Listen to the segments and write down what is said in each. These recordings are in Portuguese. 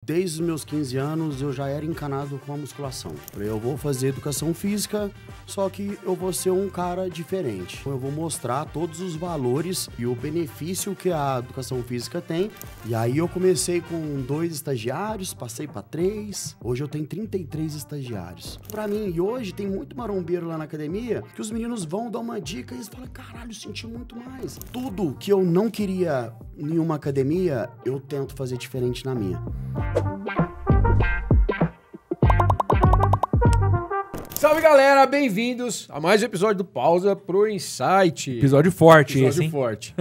Desde os meus 15 anos eu já era encanado com a musculação. Eu vou fazer educação física, só que eu vou ser um cara diferente. Eu vou mostrar todos os valores e o benefício que a educação física tem. E aí eu comecei com 2 estagiários, passei para 3. Hoje eu tenho 33 estagiários. Pra mim, e hoje tem muito marombeiro lá na academia, que os meninos vão dar uma dica e eles falam, caralho, eu senti muito mais. Tudo que eu não queria em uma academia, eu tento fazer diferente na minha. Salve, galera! Bem-vindos a mais um episódio do Pausa pro Insight. Episódio forte Episódio esse, forte.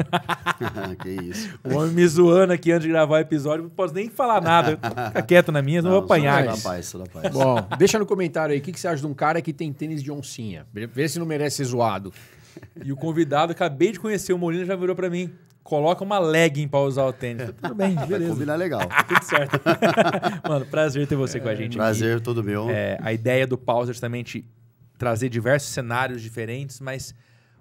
Que isso. O homem me zoando aqui antes de gravar o episódio, não posso nem falar nada. Fica quieto na minha, não vou apanhar. Sou da paz. Bom, deixa no comentário aí o que você acha de um cara que tem tênis de oncinha. Vê se não merece ser zoado. E o convidado, acabei de conhecer o Molina, já virou pra mim. Coloca uma legging pra usar o tênis. Tudo bem, Vai beleza. combinar legal. Tudo certo. Mano, prazer ter você com a gente Prazer, aqui. todo meu. A ideia do Pausa é justamente trazer diversos cenários diferentes, mas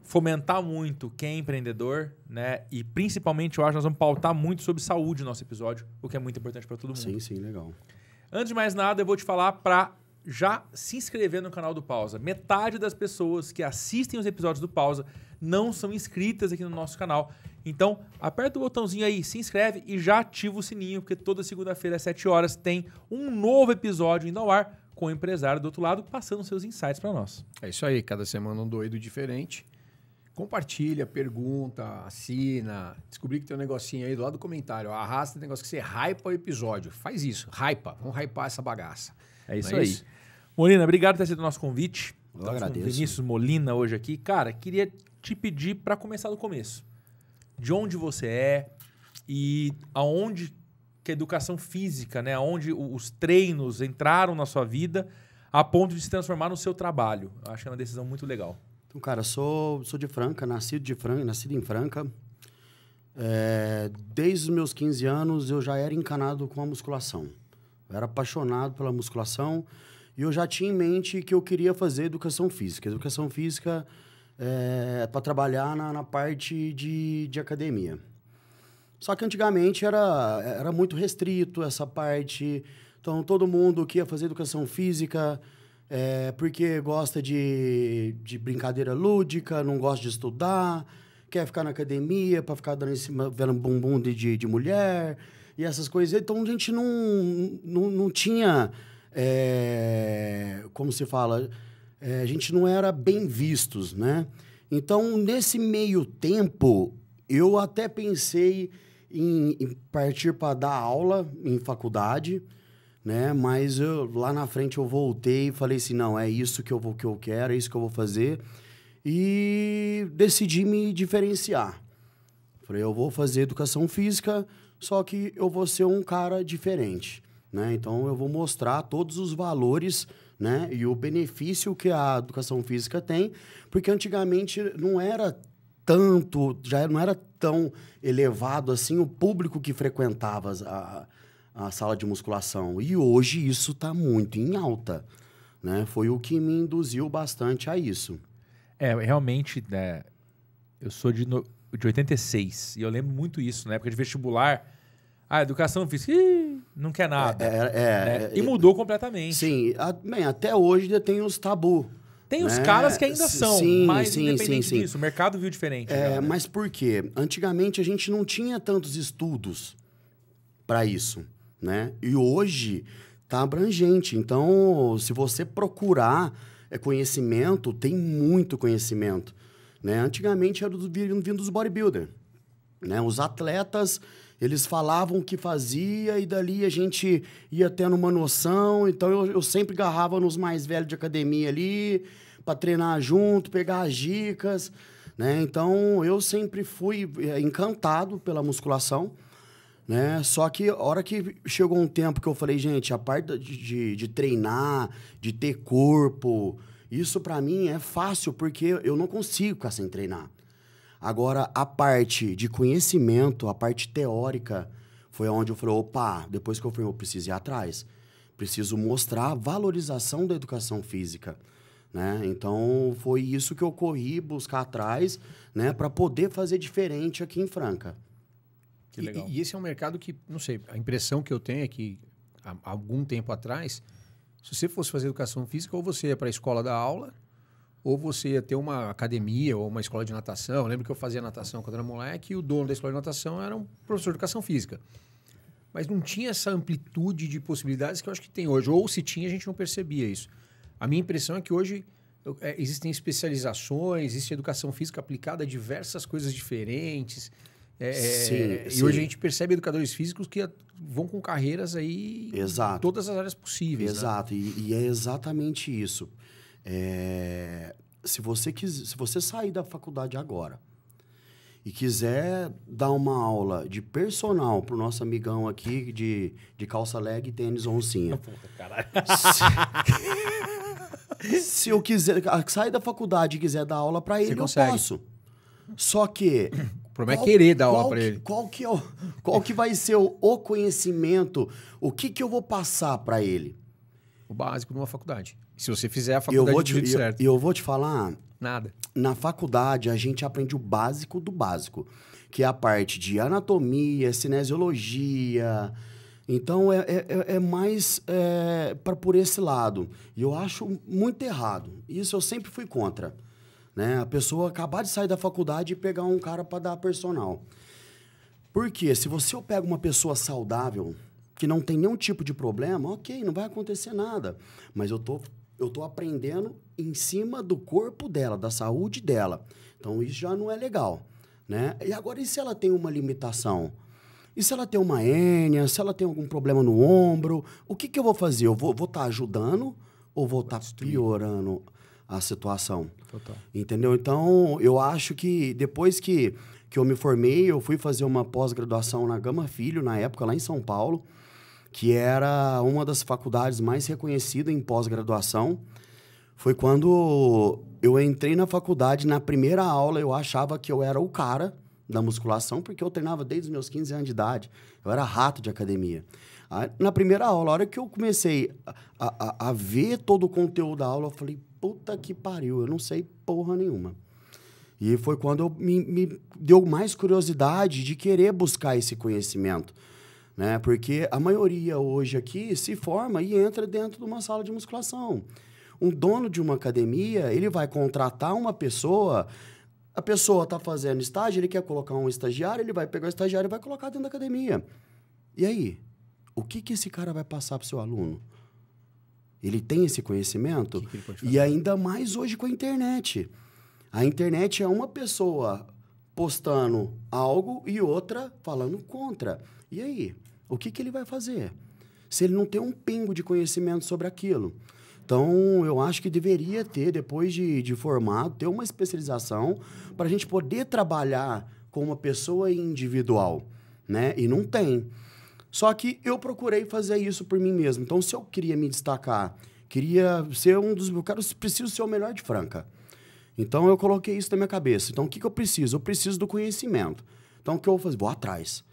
fomentar muito quem é empreendedor, né? E principalmente, eu acho que nós vamos pautar muito sobre saúde no nosso episódio, o que é muito importante para todo mundo. Sim, legal. Antes de mais nada, eu vou te falar para já se inscrever no canal do Pausa. Metade das pessoas que assistem os episódios do Pausa não são inscritas aqui no nosso canal. Então, aperta o botãozinho aí, se inscreve e já ativa o sininho, porque toda segunda-feira às 7 horas tem um novo episódio indo ao ar com o empresário do outro lado passando seus insights para nós. É isso aí, cada semana um doido diferente. Compartilha, pergunta, assina. Descobri que tem um negocinho aí do lado do comentário. Arrasta o negócio que você hypa o episódio. Faz isso, hypa. Vamos hypar essa bagaça. É isso Não é aí. isso? Molina, obrigado por ter aceito o nosso convite. Eu Estamos com o agradeço. Vinícius Molina hoje aqui. Cara, queria te pedir para começar do começo. De onde você é e aonde que a educação física, né, aonde os treinos entraram na sua vida a ponto de se transformar no seu trabalho. Eu acho que é uma decisão muito legal. Então, cara, sou de Franca, nascido em Franca. Desde os meus 15 anos eu já era encanado com a musculação. Eu era apaixonado pela musculação e eu já tinha em mente que eu queria fazer educação física. Educação física para trabalhar na parte de academia. Só que antigamente era muito restrito essa parte. Então, todo mundo que ia fazer educação física porque gosta de brincadeira lúdica, não gosta de estudar, quer ficar na academia para ficar dando em cima, vendo bumbum de mulher e essas coisas. Então, a gente não tinha, como se fala, a gente não era bem vistos, né? Então, nesse meio tempo, eu até pensei em partir para dar aula em faculdade, né? Mas lá na frente eu voltei e falei assim, não, é isso que eu quero, é isso que eu vou fazer. E decidi me diferenciar. Falei, eu vou fazer educação física, só que eu vou ser um cara diferente, né? Então, eu vou mostrar todos os valores, né? E o benefício que a educação física tem, porque antigamente não era tanto, já não era tão elevado assim o público que frequentava a sala de musculação. E hoje isso está muito em alta, né? Foi o que me induziu bastante a isso. Realmente, né, eu sou de 86 e eu lembro muito isso, na época de vestibular. Educação física, não quer nada. Né? E mudou completamente. Sim, até hoje ainda tem os tabu. Tem os né? caras que ainda são, mas independente sim. disso, o mercado viu diferente. Né? Mas por quê? Antigamente a gente não tinha tantos estudos para isso, né? E hoje tá abrangente. Então, se você procurar conhecimento, tem muito conhecimento, né? Antigamente era vindo dos bodybuilder, né? Os atletas, eles falavam o que fazia e dali a gente ia tendo uma noção. Então, eu sempre agarrava nos mais velhos de academia ali para treinar junto, pegar as dicas, né? Então, eu sempre fui encantado pela musculação, né? Só que a hora que chegou um tempo que eu falei, gente, a parte de treinar, de ter corpo, isso para mim é fácil porque eu não consigo ficar sem treinar. Agora, a parte de conhecimento, a parte teórica, foi onde eu falei, opa, depois que eu preciso ir atrás. Preciso mostrar a valorização da educação física, né? Então, foi isso que eu corri buscar atrás, né? Para poder fazer diferente aqui em Franca. Que legal. E esse é um mercado que, não sei, a impressão que eu tenho é que há algum tempo atrás, se você fosse fazer educação física, ou você ia para a escola da aula, ou você ia ter uma academia ou uma escola de natação. Eu lembro que eu fazia natação quando era moleque e o dono da escola de natação era um professor de educação física. Mas não tinha essa amplitude de possibilidades que eu acho que tem hoje. Ou se tinha, a gente não percebia isso. A minha impressão é que hoje existem especializações, existe educação física aplicada a diversas coisas diferentes. E hoje a gente percebe educadores físicos que vão com carreiras aí em todas as áreas possíveis. Exato, né? E é exatamente isso. Se você sair da faculdade agora e quiser dar uma aula de personal pro nosso amigão aqui de calça leg e tênis oncinha. Puta, caralho. Se eu quiser sair da faculdade e quiser dar aula para ele, eu posso. Só que o problema é querer dar aula para ele. Qual que vai ser o conhecimento? O que eu vou passar para ele? O básico de uma faculdade. Se você fizer a faculdade do jeito certo. E eu vou te falar... Nada. Na faculdade, a gente aprende o básico do básico, que é a parte de anatomia, cinesiologia. Então, é mais por esse lado. E eu acho muito errado. Isso eu sempre fui contra. Né? A pessoa acabar de sair da faculdade e pegar um cara para dar personal. Porque se eu pego uma pessoa saudável, que não tem nenhum tipo de problema, ok, não vai acontecer nada. Mas eu tô aprendendo em cima do corpo dela, da saúde dela. Então, isso já não é legal, né? E agora, e se ela tem uma limitação? E se ela tem uma hérnia? Se ela tem algum problema no ombro? O que eu vou fazer? Eu vou estar ajudando ou vou estar piorando a situação? Total. Entendeu? Então, eu acho que depois que eu me formei, eu fui fazer uma pós-graduação na Gama Filho, na época, lá em São Paulo, que era uma das faculdades mais reconhecidas em pós-graduação. Foi quando eu entrei na faculdade, na primeira aula, eu achava que eu era o cara da musculação, porque eu treinava desde os meus 15 anos de idade. Eu era rato de academia. Aí, na primeira aula, a hora que eu comecei a ver todo o conteúdo da aula, eu falei, puta que pariu, eu não sei porra nenhuma. E foi quando me deu mais curiosidade de querer buscar esse conhecimento. Né? Porque a maioria hoje aqui se forma e entra dentro de uma sala de musculação. Um dono de uma academia, ele vai contratar uma pessoa, a pessoa está fazendo estágio, ele quer colocar um estagiário, ele vai pegar o estagiário e vai colocar dentro da academia. E aí? O que esse cara vai passar para o seu aluno? Ele tem esse conhecimento? Que ele pode fazer? E ainda mais hoje com a internet. A internet é uma pessoa postando algo e outra falando contra. E aí? O que ele vai fazer? Se ele não tem um pingo de conhecimento sobre aquilo. Então, eu acho que deveria ter, depois de formado, ter uma especialização para a gente poder trabalhar com uma pessoa individual, né? E não tem. Só que eu procurei fazer isso por mim mesmo. Então, se eu queria me destacar, queria ser preciso ser o melhor de Franca. Então, eu coloquei isso na minha cabeça. Então, o que eu preciso? Eu preciso do conhecimento. Então, o que eu vou fazer? Vou atrás.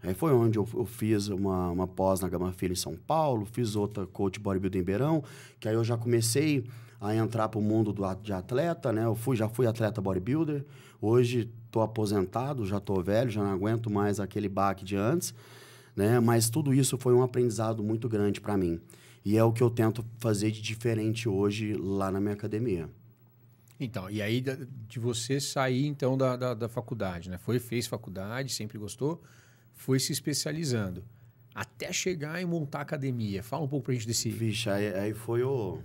Aí foi onde eu fiz uma pós na Gama Filho em São Paulo, fiz outra coach bodybuilding em Beirão, que aí eu já comecei a entrar para o mundo de atleta, né? Já fui atleta bodybuilder, hoje estou aposentado, já estou velho, já não aguento mais aquele baque de antes, né? Mas tudo isso foi um aprendizado muito grande para mim. E é o que eu tento fazer de diferente hoje lá na minha academia. Então, e aí de você sair então da faculdade, né? Fez faculdade, sempre gostou, foi se especializando, até chegar e montar a academia. Fala um pouco pra gente desse... Vixe, aí foi o...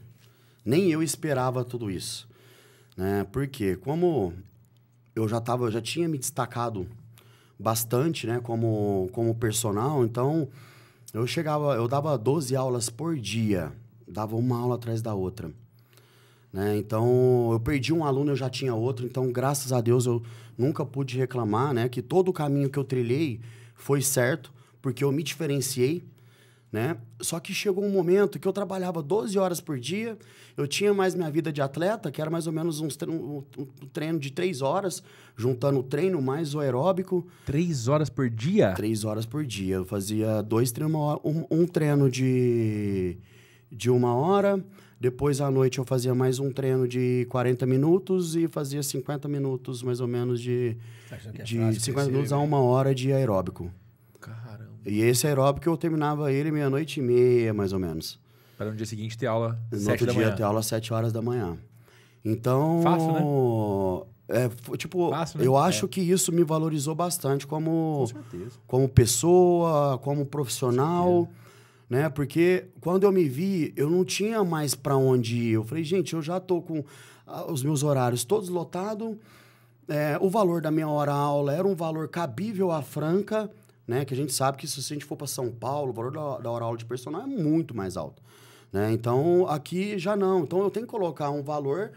Nem eu esperava tudo isso, né? Porque como eu já tinha me destacado bastante, né? Como personal, então eu dava 12 aulas por dia, dava uma aula atrás da outra. Né? Então, eu perdi um aluno, eu já tinha outro. Então, graças a Deus, eu nunca pude reclamar, né? Que todo o caminho que eu trilhei foi certo, porque eu me diferenciei, né? Só que chegou um momento que eu trabalhava 12 horas por dia, eu tinha mais minha vida de atleta, que era mais ou menos um treino de 3 horas, juntando o treino mais o aeróbico. 3 horas por dia? 3 horas por dia. Eu fazia 2 treinos, um treino de 1 hora... Depois, à noite, eu fazia mais um treino de 40 minutos e fazia 50 minutos, mais ou menos, de 50 minutos a 1 hora de aeróbico. Caramba. E esse aeróbico eu terminava ele 00:30, mais ou menos. Para no dia seguinte ter aula No 7 outro da dia manhã. ter aula às 7 horas da manhã. Então... Fácil, né? Tipo, Fácil, né? eu acho que isso me valorizou bastante Com como certeza. pessoa, como profissional, né? Porque quando eu me vi, eu não tinha mais para onde ir. Eu falei, gente, eu já tô com os meus horários todos lotados. O valor da minha hora-aula era um valor cabível à Franca, né? Que a gente sabe que se a gente for para São Paulo, o valor da hora-aula de personal é muito mais alto, né? Então, aqui já não. Então, eu tenho que colocar um valor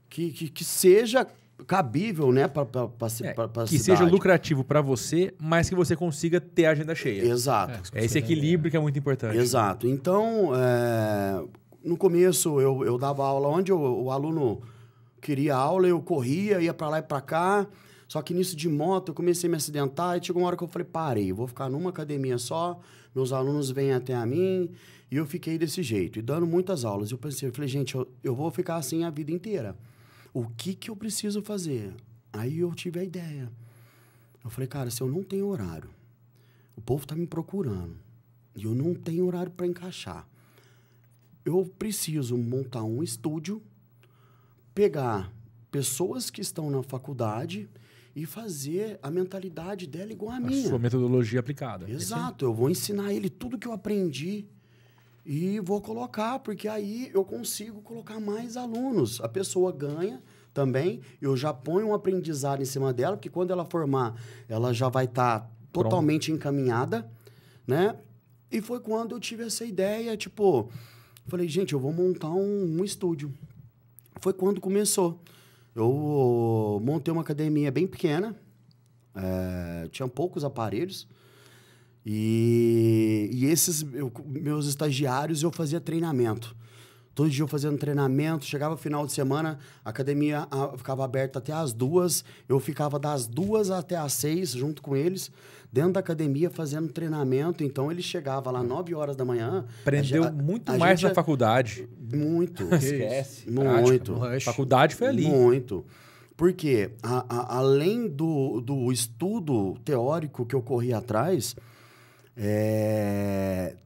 que seja cabível, né? Para Que seja lucrativo para você, mas que você consiga ter a agenda cheia. Exato. É esse equilíbrio que é muito importante. Exato. Então, no começo, eu dava aula onde o aluno queria aula, eu corria, ia para lá e para cá. Só que nisso de moto, eu comecei a me acidentar e chegou uma hora que eu falei, parei, eu vou ficar numa academia só, meus alunos vêm até a mim, e eu fiquei desse jeito, e dando muitas aulas. Eu falei, gente, eu vou ficar assim a vida inteira. O que eu preciso fazer? Aí eu tive a ideia. Eu falei, cara, se eu não tenho horário, o povo está me procurando, e eu não tenho horário para encaixar, eu preciso montar um estúdio, pegar pessoas que estão na faculdade e fazer a mentalidade dela igual a minha. A sua metodologia aplicada. Exato. Eu vou ensinar ele tudo que eu aprendi e vou colocar, porque aí eu consigo colocar mais alunos. A pessoa ganha também, eu já ponho um aprendizado em cima dela, porque quando ela formar, ela já vai estar totalmente encaminhada, né? E foi quando eu tive essa ideia, tipo, falei, gente, eu vou montar um estúdio. Foi quando começou. Eu montei uma academia bem pequena, tinha poucos aparelhos, e esses meus estagiários eu fazia treinamento. Todo dia eu fazendo treinamento, chegava final de semana, a academia ficava aberta até as 2, eu ficava das 2 até as 6 junto com eles, dentro da academia fazendo treinamento. Então ele chegava lá 9 horas da manhã. Aprendeu muito mais na faculdade. Muito. Esquece. Muito. Faculdade foi ali. Muito. Porque além do estudo teórico que eu corri atrás,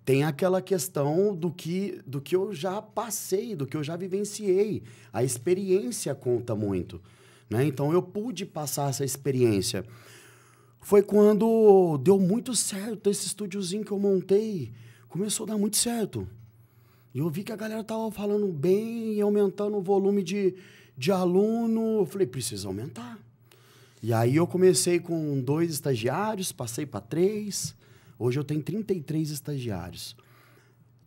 tem aquela questão do que eu já passei, do que eu já vivenciei. A experiência conta muito, né? Então, eu pude passar essa experiência. Foi quando deu muito certo esse estúdiozinho que eu montei. Começou a dar muito certo. E eu vi que a galera tava falando bem e aumentando o volume de aluno. Eu falei, precisa aumentar. E aí eu comecei com 2 estagiários, passei para 3. Hoje eu tenho 33 estagiários.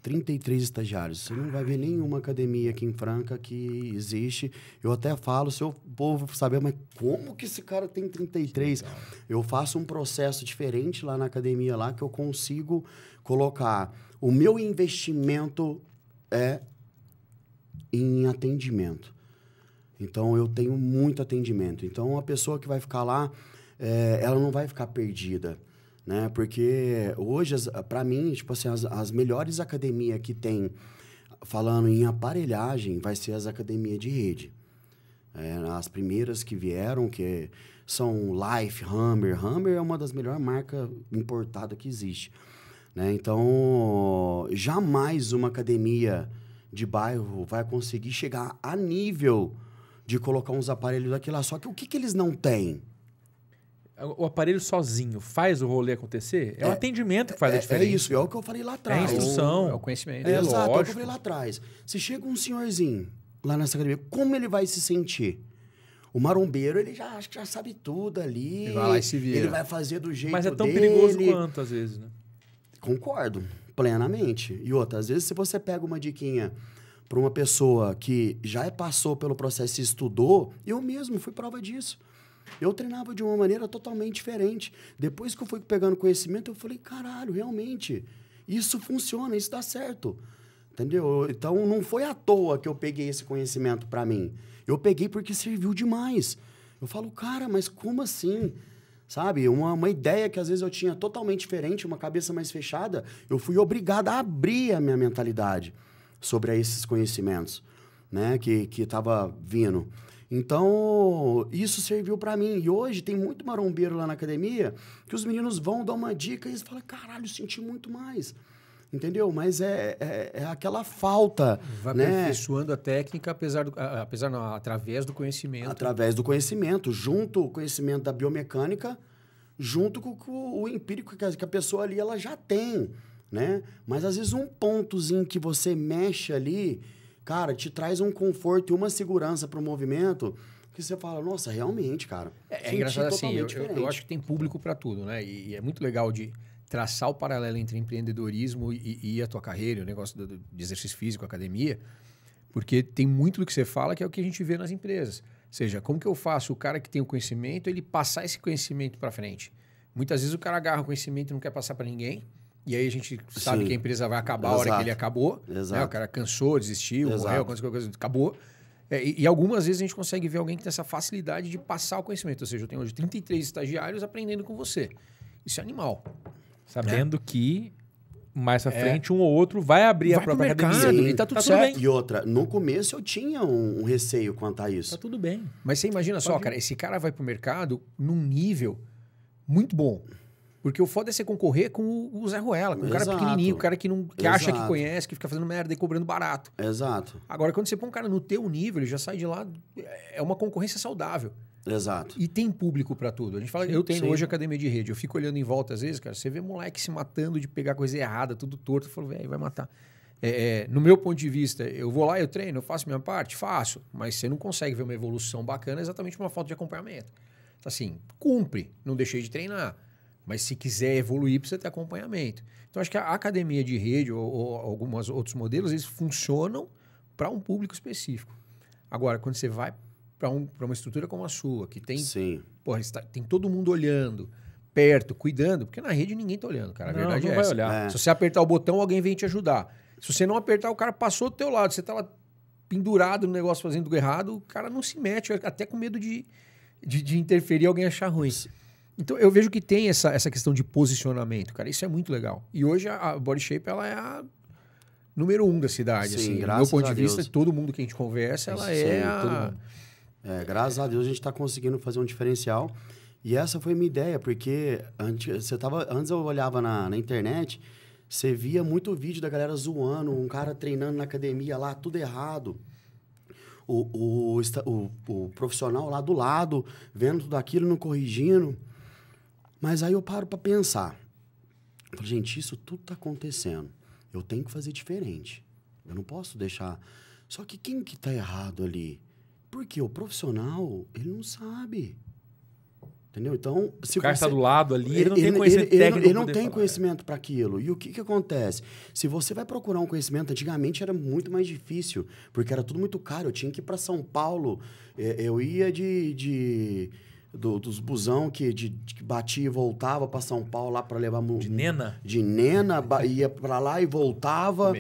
33 estagiários. Você não vai ver nenhuma academia aqui em Franca que existe. Eu até falo, se o povo saber, mas como que esse cara tem 33? Eu faço um processo diferente lá na academia, lá que eu consigo colocar. O meu investimento em atendimento. Então, eu tenho muito atendimento. Então, a pessoa que vai ficar lá, ela não vai ficar perdida, né? Porque hoje, para mim, tipo assim, as melhores academias que tem, falando em aparelhagem, vai ser as academias de rede. As primeiras que vieram, que são Life, Hammer. Hammer é uma das melhores marcas importadas que existe, né? Então, jamais uma academia de bairro vai conseguir chegar a nível de colocar uns aparelhos daquilo lá. Só que o que eles não têm? O aparelho sozinho faz o rolê acontecer? É o atendimento que faz a diferença. É isso, é o que eu falei lá atrás. É a instrução. É o conhecimento. Exato, é o que eu lógico. falei lá atrás. Se chega um senhorzinho lá nessa academia, como ele vai se sentir? O marombeiro, ele já acha que já sabe tudo ali. Ele vai lá e se vira. Ele vai fazer do jeito dele. Mas é tão perigoso quanto, às vezes, né? Concordo, plenamente. E outra, às vezes, se você pega uma diquinha para uma pessoa que já passou pelo processo e estudou, eu mesmo fui prova disso. Eu treinava de uma maneira totalmente diferente. Depois que eu fui pegando conhecimento, eu falei, caralho, realmente, isso funciona, isso dá certo. Entendeu? Então, não foi à toa que eu peguei esse conhecimento para mim. Eu peguei porque serviu demais. Eu falo, cara, mas como assim? Sabe? Uma ideia que às vezes eu tinha totalmente diferente, uma cabeça mais fechada, eu fui obrigado a abrir a minha mentalidade sobre esses conhecimentos, né? Que estava vindo. Então, isso serviu para mim. E hoje tem muito marombeiro lá na academia que os meninos vão dar uma dica e eles falam, caralho, eu senti muito mais. Entendeu? Mas é aquela falta. Vai né? aperfeiçoando a técnica, através do conhecimento. Através do conhecimento, junto o conhecimento da biomecânica, junto com o empírico que a pessoa ali ela já tem, né? Mas às vezes um pontozinho que você mexe ali, cara, te traz um conforto e uma segurança para o movimento que você fala, nossa, realmente, cara. É engraçado assim, eu acho que tem público para tudo, né? E é muito legal de traçar o paralelo entre empreendedorismo e a tua carreira, o negócio de exercício físico, academia, porque tem muito do que você fala que é o que a gente vê nas empresas. Ou seja, como que eu faço o cara que tem o conhecimento, ele passar esse conhecimento para frente? Muitas vezes o cara agarra o conhecimento e não quer passar para ninguém, e aí a gente sabe Sim. que a empresa vai acabar a hora que ele acabou. Exato. Né? O cara cansou, desistiu, Exato. morreu, qualquer coisa, acabou. E algumas vezes a gente consegue ver alguém que tem essa facilidade de passar o conhecimento. Ou seja, eu tenho hoje 33 estagiários aprendendo com você. Isso é animal. Sabendo que mais pra frente um ou outro vai abrir a própria academia. E tá tudo certo. E outra, no começo eu tinha um receio quanto a isso. Tá tudo bem. Mas você imagina só, cara, esse cara vai pro mercado num nível muito bom. Porque o foda é você concorrer com o Zé Ruela, com o cara pequenininho, o cara que acha que conhece, que fica fazendo merda e cobrando barato. Exato. Agora, quando você põe um cara no teu nível, ele já sai de lá, é uma concorrência saudável. Exato. E tem público pra tudo. A gente fala, eu tenho hoje academia de rede, eu fico olhando em volta às vezes, cara, você vê moleque se matando de pegar coisa errada, tudo torto, eu falo, velho, vai matar. No meu ponto de vista, eu vou lá, eu treino, eu faço minha parte? Faço. Mas você não consegue ver uma evolução bacana exatamente por uma falta de acompanhamento. Então, assim, cumpre, não deixei de treinar. Mas se quiser evoluir, precisa ter acompanhamento. Então, acho que a academia de rede ou alguns outros modelos, eles funcionam para um público específico. Agora, quando você vai para uma estrutura como a sua, que tem, porra, tem todo mundo olhando, perto, cuidando, porque na rede ninguém tá olhando, cara. A verdade é essa. Vai olhar. Se você apertar o botão, alguém vem te ajudar. Se você não apertar, o cara passou do teu lado. Você tá lá pendurado no negócio fazendo errado, o cara não se mete, até com medo de interferir, alguém achar ruim. Então, eu vejo que tem essa questão de posicionamento, cara. Isso é muito legal. E hoje a Body Shape, ela é a número 1 da cidade. Sim, assim. Do graças meu ponto a de vista, Deus. todo mundo que a gente conversa, ela é a... Graças a Deus a gente está conseguindo fazer um diferencial. E essa foi a minha ideia, porque antes eu olhava na internet, você via muito vídeo da galera zoando, um cara treinando na academia lá, tudo errado. O profissional lá do lado, vendo tudo aquilo, não corrigindo. Mas aí eu paro para pensar. Eu falo, gente, isso tudo está acontecendo. Eu tenho que fazer diferente. Eu não posso deixar... Só que quem que está errado ali? Porque o profissional, ele não sabe. Entendeu? Então, se o cara você... está do lado ali, ele não tem conhecimento técnico. Ele não tem conhecimento para aquilo. E o que acontece? Se você vai procurar um conhecimento, antigamente era muito mais difícil, porque era tudo muito caro. Eu tinha que ir para São Paulo. Eu ia dos busão que batia e voltava para São Paulo lá para levar... De Nena? De Nena, ia para lá e voltava.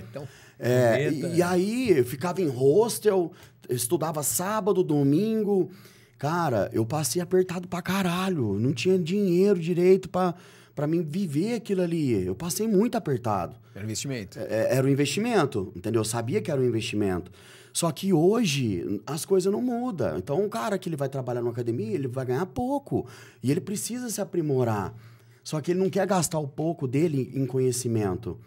E aí eu ficava em hostel, estudava sábado, domingo. Cara, eu passei apertado pra caralho. Não tinha dinheiro direito pra mim viver aquilo ali. Eu passei muito apertado. Era um investimento. Era um investimento, entendeu? Eu sabia que era um investimento. Só que hoje as coisas não mudam. Então, o cara que ele vai trabalhar numa academia, ele vai ganhar pouco. E ele precisa se aprimorar. Só que ele não quer gastar o pouco dele em conhecimento.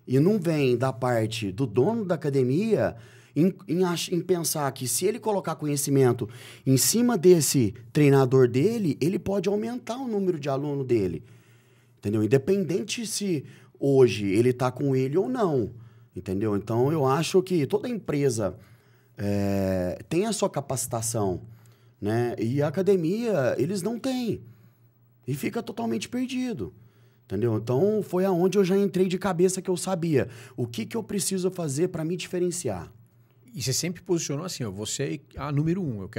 E não vem da parte do dono da academia em pensar que se ele colocar conhecimento em cima desse treinador dele, ele pode aumentar o número de aluno dele. Entendeu? Independente se hoje ele está com ele ou não. Entendeu? Então, eu acho que toda empresa tem a sua capacitação, né? E a academia, eles não têm. E fica totalmente perdido. Entendeu? Então, foi aonde eu já entrei de cabeça que eu sabia. O que eu preciso fazer para me diferenciar? E você sempre posicionou assim, ó, você é a número 1, eu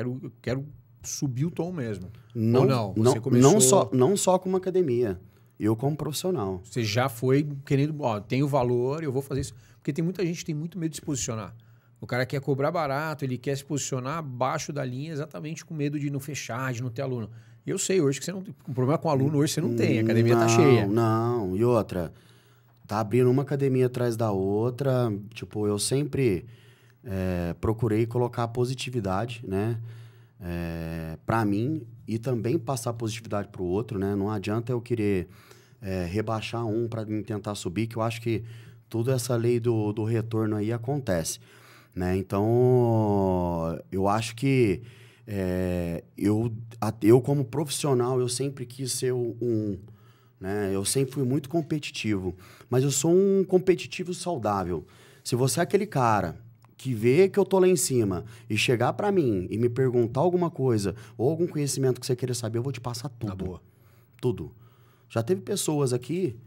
quero subir o tom mesmo. Não, ou não? Você começou... não só como academia. Eu como profissional. Você já foi querendo, ó, tenho valor, eu vou fazer isso. Porque tem muita gente que tem muito medo de se posicionar. O cara quer cobrar barato, ele quer se posicionar abaixo da linha exatamente com medo de não fechar, de não ter aluno. Eu sei hoje que você não tem... O problema com aluno hoje você não tem, a academia tá cheia. Não, e outra, tá abrindo uma academia atrás da outra. Tipo, eu sempre procurei colocar positividade, né? para mim e também passar positividade para o outro, né? Não adianta eu querer rebaixar um para tentar subir, que eu acho que toda essa lei do retorno aí acontece, né? Então, eu acho que eu como profissional, eu sempre quis ser né? Eu sempre fui muito competitivo, mas eu sou um competitivo saudável. Se você é aquele cara que vê que eu tô lá em cima e chegar para mim e me perguntar alguma coisa ou algum conhecimento que você queira saber, eu vou te passar tudo. Na boa. Tudo. Já teve pessoas aqui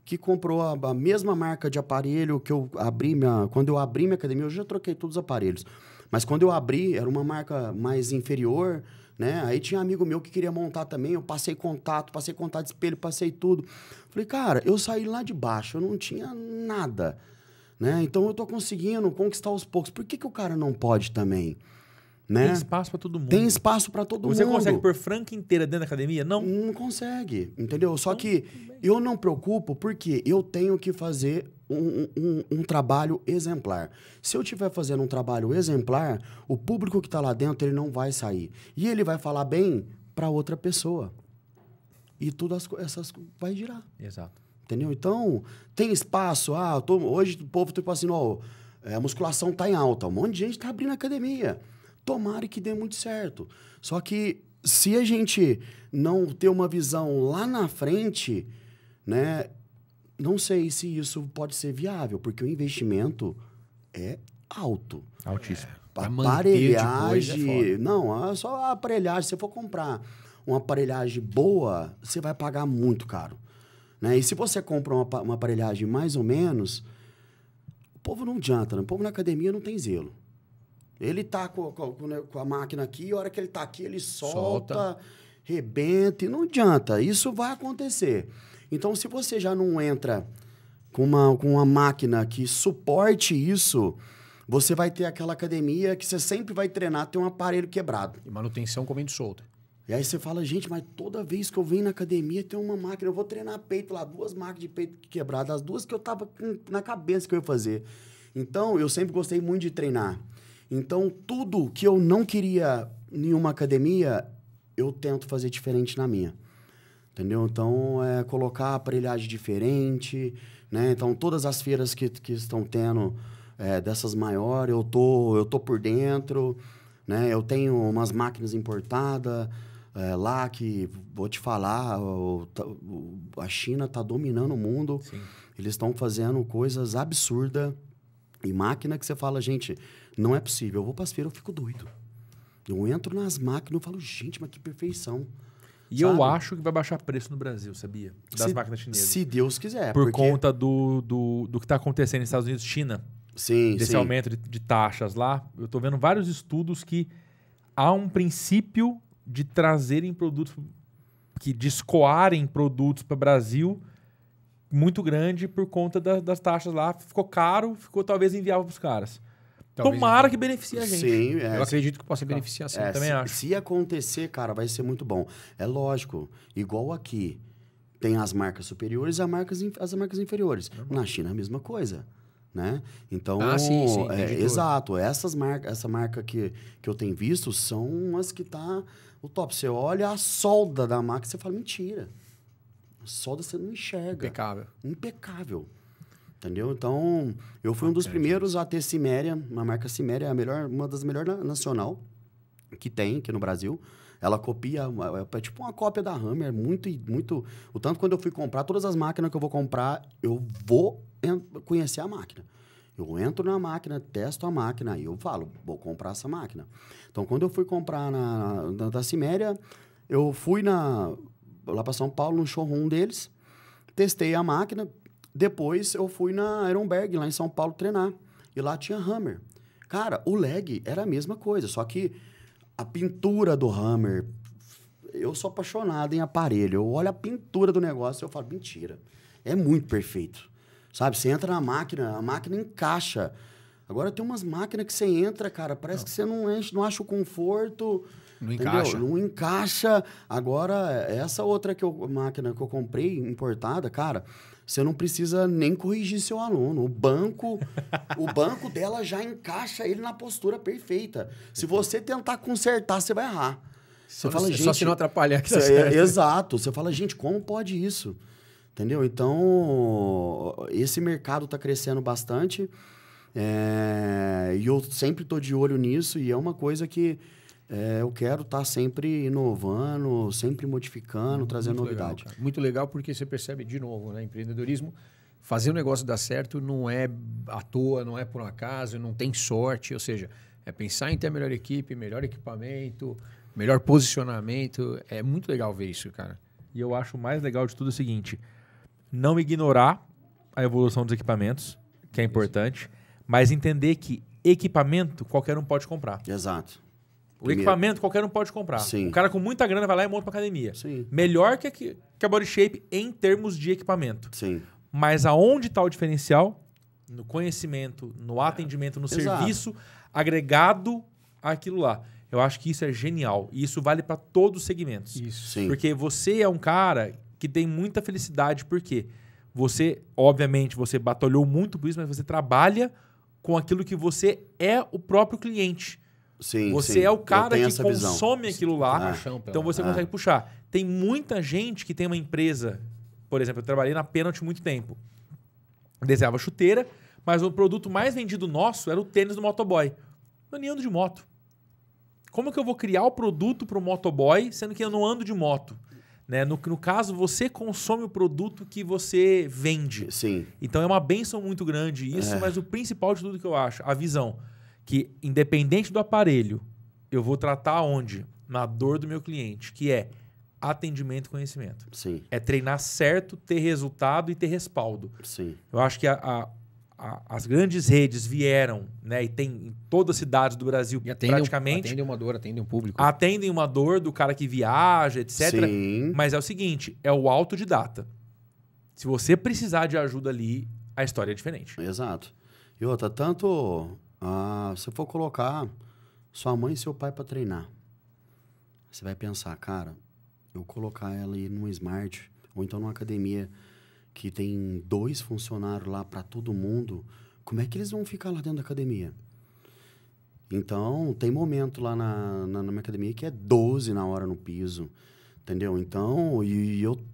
que comprou a mesma marca de aparelho que eu abri quando eu abri minha academia, eu já troquei todos os aparelhos. Mas quando eu abri, era uma marca mais inferior, né? Aí tinha amigo meu que queria montar também, eu passei contato de espelho, passei tudo. Falei, cara, eu saí lá de baixo, eu não tinha nada, né? Então eu tô conseguindo conquistar aos poucos. Por que o cara não pode também? Né? Tem espaço para todo mundo. Tem espaço para todo mundo. Você consegue pôr franca inteira dentro da academia? Não. Não consegue, entendeu? Só que eu não preocupo porque eu tenho que fazer um trabalho exemplar. Se eu estiver fazendo um trabalho exemplar, o público que está lá dentro ele não vai sair. E ele vai falar bem para outra pessoa. E todas essas vai girar. Exato. Entendeu? Então, tem espaço. Hoje o povo tipo assim, a musculação está em alta. Um monte de gente está abrindo academia. Tomara que dê muito certo. Só que se a gente não ter uma visão lá na frente, né, não sei se isso pode ser viável, porque o investimento é alto. Altíssimo. Aparelhagem... Não, só a aparelhagem. Se você for comprar uma aparelhagem boa, você vai pagar muito caro. Né? E se você compra uma aparelhagem mais ou menos, o povo não adianta, né? O povo na academia não tem zelo. Ele tá com a máquina aqui, a hora que ele tá aqui, ele solta, rebenta, e não adianta. Isso vai acontecer. Então, se você já não entra com uma máquina que suporte isso, você vai ter aquela academia que você sempre vai treinar, tem um aparelho quebrado. E manutenção comendo solta. E aí você fala, gente, mas toda vez que eu venho na academia tem uma máquina, eu vou treinar peito lá, 2 máquinas de peito quebradas, as 2 que eu tava na cabeça que eu ia fazer. Então, eu sempre gostei muito de treinar. Então, tudo que eu não queria em uma academia, eu tento fazer diferente na minha. Entendeu? Então, colocar aparelhagem diferente, né? Então, todas as feiras que estão tendo dessas maiores, eu tô por dentro, né? Eu tenho umas máquinas importadas lá que, vou te falar, a China está dominando o mundo. Sim. Eles estão fazendo coisas absurdas. E máquina que você fala, gente, não é possível. Eu vou para as feiras, eu fico doido. Eu entro nas máquinas e falo, gente, mas que perfeição. E sabe? eu acho que vai baixar preço no Brasil, sabia? Das máquinas chinesas. Se Deus quiser. Por conta do que está acontecendo nos Estados Unidos e China. Sim, desse sim. aumento de taxas lá. Eu estou vendo vários estudos que há um princípio de trazerem produtos, de escoarem produtos para o Brasil muito grande por conta das taxas lá. Ficou caro, ficou talvez inviável para os caras. Talvez Tomara que beneficie a gente. Sim, Eu acredito que possa beneficiar sim. Também acho. Se acontecer, cara, vai ser muito bom. É lógico, igual aqui, tem as marcas superiores e as marcas inferiores. Na China é a mesma coisa, né? Então, sim, exato. Essa marca que eu tenho visto são as que tá o top. Você olha a solda da máquina e você fala, mentira. A solda você não enxerga. Impecável. Entendeu? Então, eu fui um dos primeiros a ter Siméria, uma marca Siméria, uma das melhores nacional que tem aqui no Brasil. Ela copia, é tipo uma cópia da Hammer, muito. O tanto quando eu fui comprar, todas as máquinas que eu vou comprar, eu vou conhecer a máquina. Eu entro na máquina, testo a máquina, e eu falo, vou comprar essa máquina. Então, quando eu fui comprar da Siméria, eu fui lá para São Paulo, no showroom deles, testei a máquina. Depois eu fui na Ironberg, lá em São Paulo, treinar. E lá tinha Hammer. Cara, o leg era a mesma coisa, só que a pintura do Hammer... Eu sou apaixonado em aparelho. Eu olho a pintura do negócio e eu falo, mentira. É muito perfeito. Sabe, você entra na máquina, a máquina encaixa. Agora tem umas máquinas que você entra, cara, parece que você não acha o conforto... Não encaixa. Não encaixa. Agora, essa outra máquina que eu comprei, importada, cara... você não precisa nem corrigir seu aluno. O banco dela já encaixa ele na postura perfeita. Se você tentar consertar, você vai errar. Você fala, gente, só se não atrapalhar que exato. Você fala, gente, como pode isso? Entendeu? Então, esse mercado está crescendo bastante. E eu sempre estou de olho nisso. E é uma coisa que eu quero estar sempre inovando, sempre modificando, trazendo novidade. Legal, muito legal, porque você percebe, de novo, né? Empreendedorismo, fazer o negócio dar certo não é à toa, não é por um acaso, não tem sorte. Ou seja, é pensar em ter a melhor equipe, melhor equipamento, melhor posicionamento. É muito legal ver isso, cara. E eu acho o mais legal de tudo o seguinte: não ignorar a evolução dos equipamentos, que é importante, mas entender que equipamento qualquer um pode comprar. Exato. O equipamento qualquer um pode comprar. Sim. O cara com muita grana vai lá e monta uma academia. Sim. Melhor que a Body Shape em termos de equipamento. Sim. Mas aonde está o diferencial? No conhecimento, no atendimento, no serviço agregado àquilo lá. Eu acho que isso é genial. E isso vale para todos os segmentos. Isso. Sim. Porque você é um cara que tem muita felicidade. Porque você, obviamente, você batalhou muito por isso, mas você trabalha com aquilo que você é o próprio cliente. Sim, você é o cara que consome visão. Aquilo lá, então você consegue puxar. Tem muita gente que tem uma empresa, por exemplo, eu trabalhei na Penalty muito tempo. Desenhava chuteira, mas o produto mais vendido nosso era o tênis do motoboy. Eu nem ando de moto. Como que eu vou criar o produto para o motoboy, sendo que eu não ando de moto? Né? No caso, você consome o produto que você vende. Sim. Então é uma bênção muito grande isso, mas o principal de tudo que eu acho, a visão. Que independente do aparelho, eu vou tratar onde? Na dor do meu cliente, que é atendimento e conhecimento. Sim. É treinar certo, ter resultado e ter respaldo. Sim. Eu acho que as grandes redes vieram, né, e tem em todas as cidades do Brasil praticamente. Atendem uma dor, atendem um público. Atendem uma dor do cara que viaja, etc. Sim. Mas é o seguinte, é o autodidata. Se você precisar de ajuda ali, a história é diferente. Exato. E outra, tanto... se for colocar sua mãe e seu pai para treinar, você vai pensar, cara, eu colocar ela aí num Smart, ou então numa academia que tem 2 funcionários lá para todo mundo, como é que eles vão ficar lá dentro da academia? Então, tem momento lá na minha academia que é 12 na hora no piso, entendeu? Então,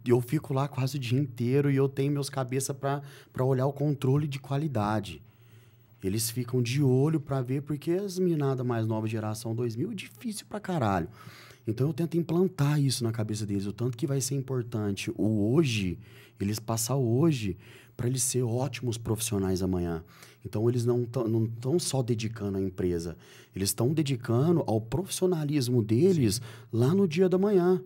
eu fico lá quase o dia inteiro e eu tenho meus cabeças para olhar o controle de qualidade. Eles ficam de olho para ver, porque as meninadas mais novas, geração 2000, é difícil pra caralho. Então, eu tento implantar isso na cabeça deles, o tanto que vai ser importante o hoje, eles passar o hoje, para eles ser ótimos profissionais amanhã. Então, eles não estão só dedicando à empresa, eles estão dedicando ao profissionalismo deles lá no dia da manhã,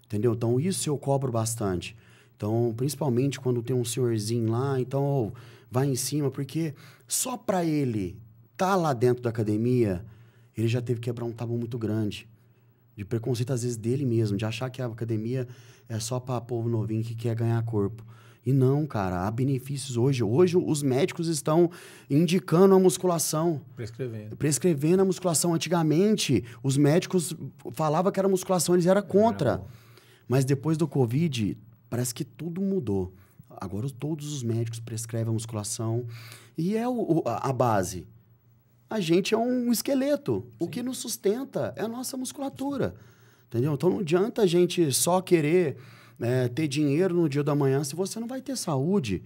entendeu? Então, isso eu cobro bastante. Então, principalmente quando tem um senhorzinho lá, então... vai em cima, porque só para ele estar lá dentro da academia, ele já teve que quebrar um tabu muito grande. De preconceito, às vezes, dele mesmo, de achar que a academia é só para povo novinho que quer ganhar corpo. E não, cara, há benefícios hoje. Hoje, os médicos estão indicando a musculação. Prescrevendo a musculação. Antigamente, os médicos falavam que era musculação, eles eram contra. Mas depois do Covid, parece que tudo mudou. Agora todos os médicos prescrevem a musculação e é a base. A gente é um esqueleto. Sim. O que nos sustenta é a nossa musculatura. Entendeu? Então não adianta a gente só querer ter dinheiro no dia da manhã se você não vai ter saúde.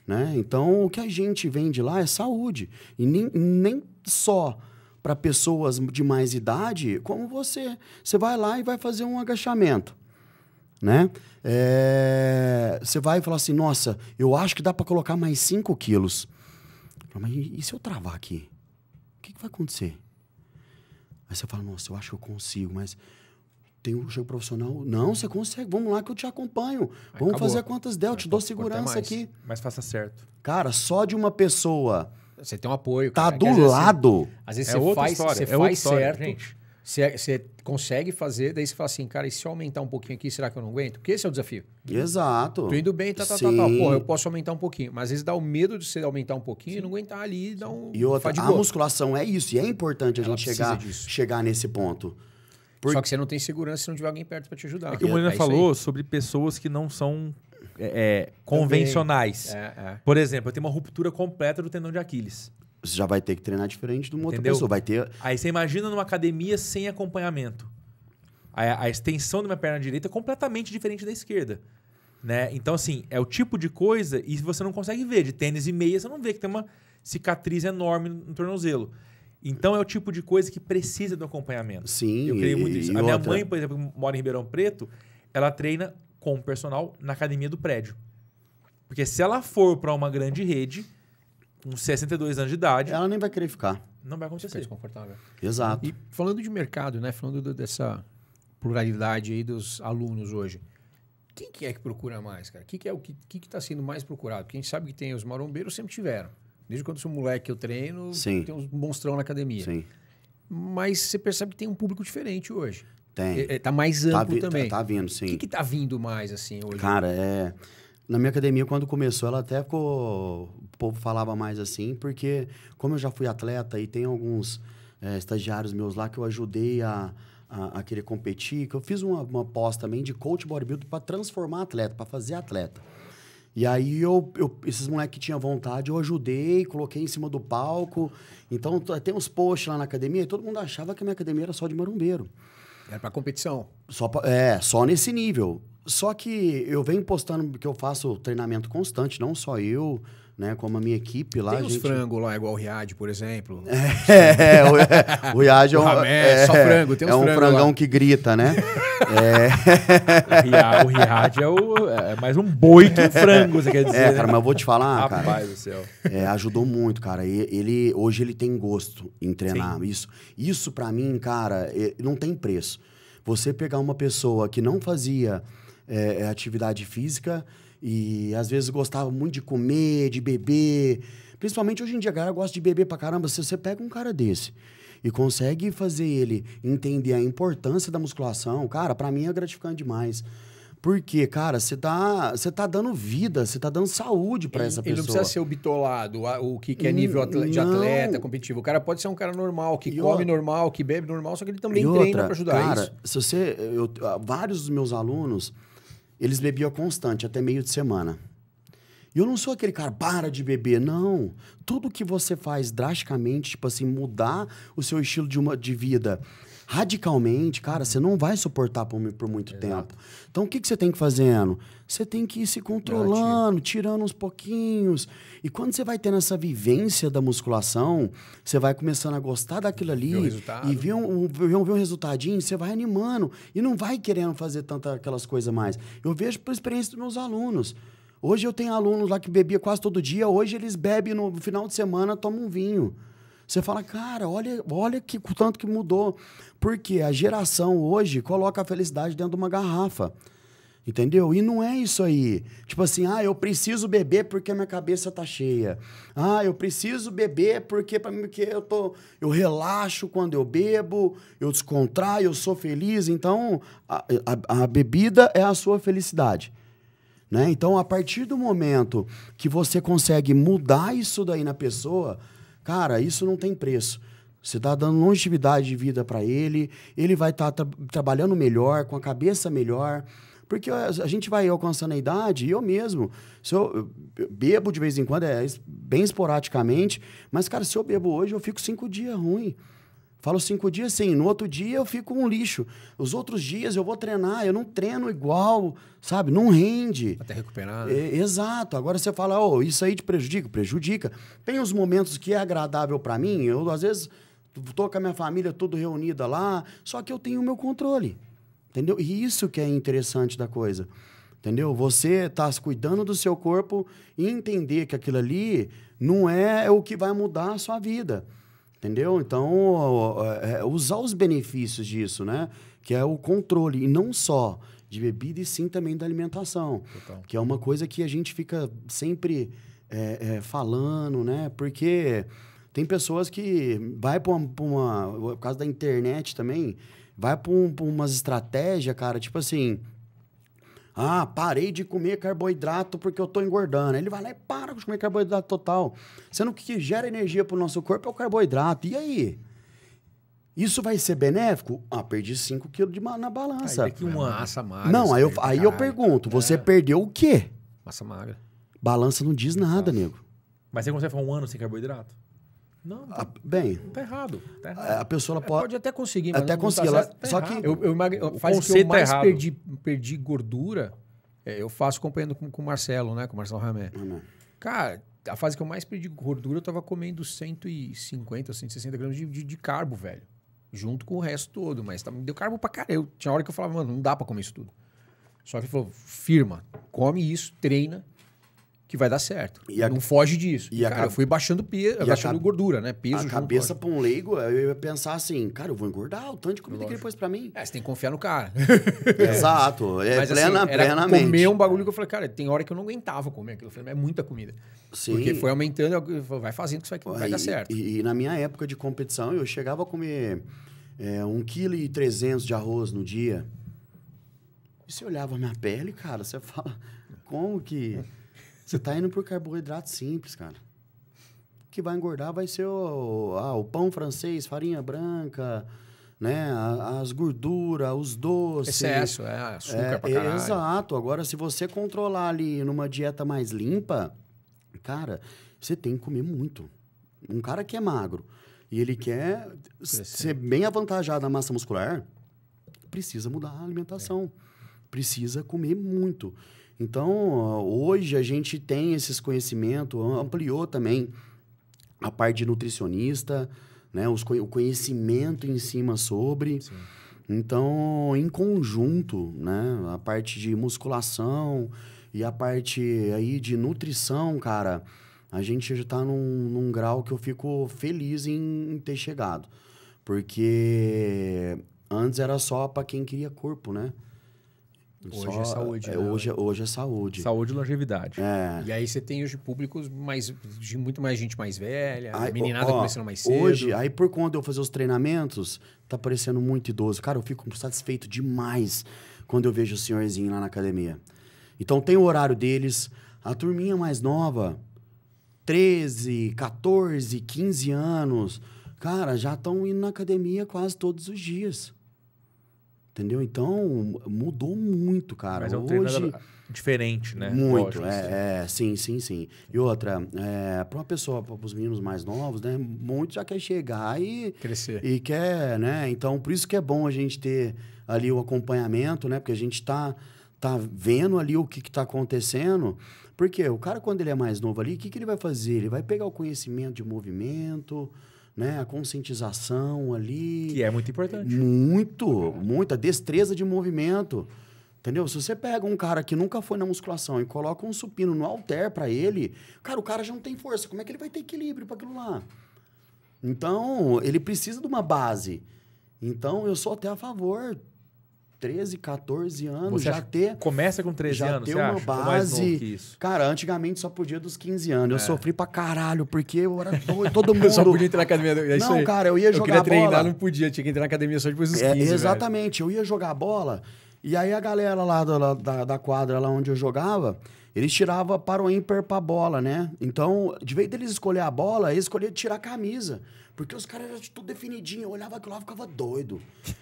Né? Então o que a gente vende lá é saúde. E nem só para pessoas de mais idade, como você. Você vai lá e vai fazer um agachamento. Né? Você vai falar assim, nossa, eu acho que dá para colocar mais 5 quilos. Mas e se eu travar aqui? O que vai acontecer? Aí você fala, nossa, eu acho que eu consigo, mas tem um jogo profissional. Não, você consegue, vamos lá que eu te acompanho. Vamos fazer quantas der, eu te dou segurança aqui. Mas faça certo. Cara, só de uma pessoa... Você tem um apoio. Tá do lado. Às vezes você faz certo, gente. Você consegue fazer, daí você fala assim, cara, e se eu aumentar um pouquinho aqui, será que eu não aguento? Porque esse é o desafio. Exato. Tô indo bem, tal. Porra, eu posso aumentar um pouquinho. Mas às vezes dá o medo de você aumentar um pouquinho e não aguentar ali e dar um... E outra, a musculação é isso. E é importante a gente chegar nesse ponto. Só que você não tem segurança se não tiver alguém perto para te ajudar. É que o Molina falou sobre pessoas que não são convencionais. Por exemplo, eu tenho uma ruptura completa do tendão de Aquiles. Você já vai ter que treinar diferente de uma outra Entendeu? pessoa. Vai ter... Aí você imagina numa academia sem acompanhamento. A extensão da minha perna direita é completamente diferente da esquerda. Né? Então, assim, é o tipo de coisa e você não consegue ver. De tênis e meia, você não vê que tem uma cicatriz enorme no tornozelo. Então, é o tipo de coisa que precisa do acompanhamento. Sim. Eu creio muito nisso. A minha mãe, por exemplo, que mora em Ribeirão Preto, ela treina com personal na academia do prédio. Porque se ela for para uma grande rede, com 62 anos de idade... Ela nem vai querer ficar. Não vai acontecer. Fica desconfortável. Exato. E falando de mercado, né? Falando dessa pluralidade aí dos alunos hoje. Quem que é que procura mais, cara? O que está sendo mais procurado? Porque a gente sabe que tem os marombeiros, sempre tiveram. Desde quando eu sou moleque eu treino, Sim. tem uns monstrão na academia. Sim. Mas você percebe que tem um público diferente hoje. Tem. Tá mais amplo também. Tá vindo, sim. O que tá vindo mais, assim, hoje? Cara, na minha academia, quando começou, ela até ficou... O povo falava mais assim, porque como eu já fui atleta e tem alguns estagiários meus lá que eu ajudei a querer competir, que eu fiz uma pós também de coach bodybuilder para transformar atleta, para fazer atleta. E aí, esses moleques que tinham vontade, eu ajudei, coloquei em cima do palco. Então, tem uns posts lá na academia e todo mundo achava que a minha academia era só de marombeiro. Era pra competição. Só nesse nível. Só que eu venho postando que eu faço treinamento constante, não só eu, né, como a minha equipe lá. Tem uns frangos lá, igual o Riad, por exemplo. O Riad só frango, tem uns é um frangão lá que grita, né? O Riad é mais um boi que um frango, você quer dizer. Cara, mas eu vou te falar, cara. Rapaz do céu. Ajudou muito, cara. Hoje ele tem gosto em treinar. Isso pra mim, cara, não tem preço. Você pegar uma pessoa que não fazia atividade física e às vezes gostava muito de comer, de beber. Principalmente hoje em dia, a galera gosta de beber pra caramba. Se você pega um cara desse e consegue fazer ele entender a importância da musculação, cara, pra mim é gratificante demais. Porque, cara, você tá dando vida, você tá dando saúde pra essa pessoa. Ele não precisa ser o bitolado, o que é nível de atleta competitivo. O cara pode ser um cara normal, que come normal, que bebe normal, só que ele também treina pra ajudar cara, isso. Vários dos meus alunos, eles bebiam constante, até meio de semana. E eu não sou aquele cara, para de beber, não. Tudo que você faz drasticamente, tipo assim, mudar o seu estilo de vida radicalmente, cara, você não vai suportar por muito tempo. Então, o que você tem que ir fazendo? Você tem que ir se controlando, tirando uns pouquinhos. E quando você vai tendo essa vivência da musculação, você vai começando a gostar daquilo ali e ver um resultadinho, você vai animando e não vai querendo fazer tantas aquelas coisas mais. Eu vejo por experiência dos meus alunos. Hoje eu tenho alunos lá que bebia quase todo dia, hoje eles bebem no final de semana, tomam um vinho. Você fala, cara, olha o tanto que mudou. Porque a geração hoje coloca a felicidade dentro de uma garrafa. Entendeu? E não é isso aí. Tipo assim, eu preciso beber porque a minha cabeça tá cheia. Eu preciso beber porque eu relaxo quando eu bebo, eu descontraio, eu sou feliz. Então, a bebida é a sua felicidade. Né? Então, a partir do momento que você consegue mudar isso daí na pessoa, cara, isso não tem preço. Você está dando longevidade de vida para ele, ele vai estar trabalhando melhor, com a cabeça melhor, porque a gente vai alcançando a idade, e eu mesmo, se eu bebo de vez em quando, bem esporadicamente, mas, cara, se eu bebo hoje, eu fico 5 dias ruim. Falo 5 dias, sim. No outro dia eu fico um lixo. Os outros dias eu vou treinar, eu não treino igual, sabe? Não rende. Até recuperar, né? Exato. Agora você fala, isso aí te prejudica? Prejudica. Tem os momentos que é agradável para mim, eu às vezes tô com a minha família tudo reunida lá, só que eu tenho o meu controle, entendeu? E isso que é interessante da coisa, entendeu? Você tá cuidando do seu corpo e entender que aquilo ali não é o que vai mudar a sua vida. Entendeu? Então, usar os benefícios disso, né? Que é o controle, e não só de bebida, e sim também da alimentação. Total. Que é uma coisa que a gente fica sempre falando, né? Porque tem pessoas que vai por causa da internet também, vai por umas estratégias, cara, tipo assim... parei de comer carboidrato porque eu tô engordando. Ele vai lá e para de comer carboidrato total. Sendo que o que gera energia pro nosso corpo é o carboidrato. E aí? Isso vai ser benéfico? Perdi 5 quilos na Aí balança. daqui um ano. Massa magra. Não, isso aí eu caralho. pergunto, você perdeu o quê? Massa magra. Balança não diz nada, nego. Mas você consegue ficar um ano sem carboidrato? Não, Bem, tá errado. Tá errado. a pessoa ela Pode pode... até conseguir, mas Até não conseguir, tá ela- certo. só errado. que... Faz o que eu conceito tá mais errado. perdi gordura, eu faço acompanhando com o Marcelo, né? Com o Marcelo Ramé. Cara, a fase que eu mais perdi gordura, eu tava comendo 150 ou 160 gramas de carbo, velho. Junto com o resto todo. Mas me deu carbo pra caralho. Tinha hora que eu falava, mano, não dá pra comer isso tudo. Só que ele falou, firma, come isso, treina, que vai dar certo. Não foge disso. e a Cara, ca- eu fui baixando peso, e a baixando ca- gordura, né? Peso A junto. cabeça lógico. pra um leigo, eu ia pensar assim, cara, eu vou engordar o tanto de comida que ele pôs pra mim. Você tem que confiar no cara. Exato, Mas assim, era plenamente. comer um bagulho que eu falei, cara, tem hora que eu não aguentava comer aquilo. Eu falei, mas é muita comida. Sim. Porque foi aumentando, eu falei, vai fazendo que isso vai dar certo. E na minha época de competição, eu chegava a comer 1,3 kg de arroz no dia. E você olhava a minha pele, cara, você fala, como que... Você tá indo por carboidrato simples, cara. O que vai engordar vai ser o pão francês, farinha branca, né? As gorduras, os doces. Excesso, açúcar pra caralho. Exato. Agora, se você controlar ali numa dieta mais limpa, cara, você tem que comer muito. Um cara que é magro e ele quer ser bem avantajado na massa muscular, precisa mudar a alimentação. Precisa comer muito. Então, hoje a gente tem esses conhecimentos, ampliou também a parte de nutricionista, né? O conhecimento em cima sobre. Sim. Então, em conjunto, né? A parte de musculação e a parte aí de nutrição, cara, a gente já está num grau que eu fico feliz em ter chegado. Porque antes era só para quem queria corpo, né? Hoje é saúde, né? Hoje é saúde. Saúde e longevidade. É. E aí você tem hoje públicos de muito mais gente mais velha, Aí, meninada começando mais cedo. Hoje, aí por conta de eu fazer os treinamentos, tá parecendo muito idoso. Cara, eu fico satisfeito demais quando eu vejo o senhorzinho lá na academia. Então tem o horário deles, a turminha mais nova, 13, 14, 15 anos, cara, já estão indo na academia quase todos os dias. Entendeu? Então, mudou muito, cara. Mas é um Hoje, treinador diferente, né? muito, Lógico, sim. E outra, para uma pessoa, para os meninos mais novos, né? Muito já quer chegar Crescer. e quer, né? Então, por isso que é bom a gente ter ali o acompanhamento, né? Porque a gente tá vendo ali o que tá acontecendo. Porque o cara, quando ele é mais novo ali, o que ele vai fazer? Ele vai pegar o conhecimento de movimento, né? A conscientização ali. Que é muito importante. Muita destreza de movimento. Entendeu? Se você pega um cara que nunca foi na musculação e coloca um supino no halter pra ele, cara, o cara já não tem força. Como é que ele vai ter equilíbrio pra aquilo lá? Então, ele precisa de uma base. Então, eu sou até a favor. 13, 14 anos, Você já acha ter... Começa com 13 já anos, ter você uma acha? Ou mais novo base. que isso? Cara, antigamente só podia dos 15 anos. Eu sofri pra caralho, porque eu era doido, todo mundo... Eu só podia entrar na academia. É isso Não, aí. cara, eu ia jogar queria treinar, bola. não podia. Tinha que entrar na academia só depois dos 15, velho. Exatamente. Eu ia jogar bola, e aí a galera lá da quadra, lá onde eu jogava, eles tiravam para o ímpar pra bola, né? Então, de vez deles escolher a bola, eles escolhiam tirar a camisa. Porque os caras eram tudo definidinho. Eu olhava aquilo lá e ficava doido.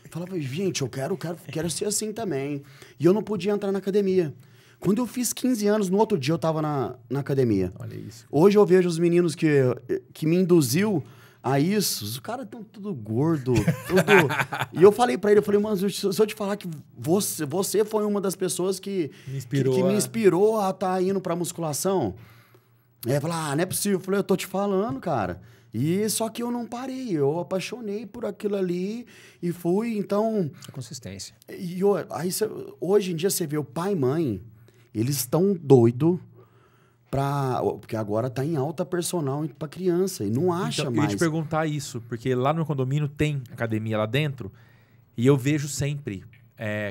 Falava, gente, eu quero ser assim também. E eu não podia entrar na academia. Quando eu fiz 15 anos, no outro dia eu tava na academia. Olha isso. Hoje eu vejo os meninos que me induziu a isso. Os caras estão tudo gordo. E eu falei pra ele, mano, se eu te falar que você foi uma das pessoas que me inspirou a estar indo pra musculação. Aí eu falei, não é possível. Eu falei, eu tô te falando, cara. E só que eu não parei, eu apaixonei por aquilo ali e fui, então... A consistência. E aí, hoje em dia você vê o pai e mãe, eles estão doidos porque agora tá em alta personal para criança e não acha então, mais. Eu ia te perguntar isso, porque lá no meu condomínio tem academia lá dentro e eu vejo sempre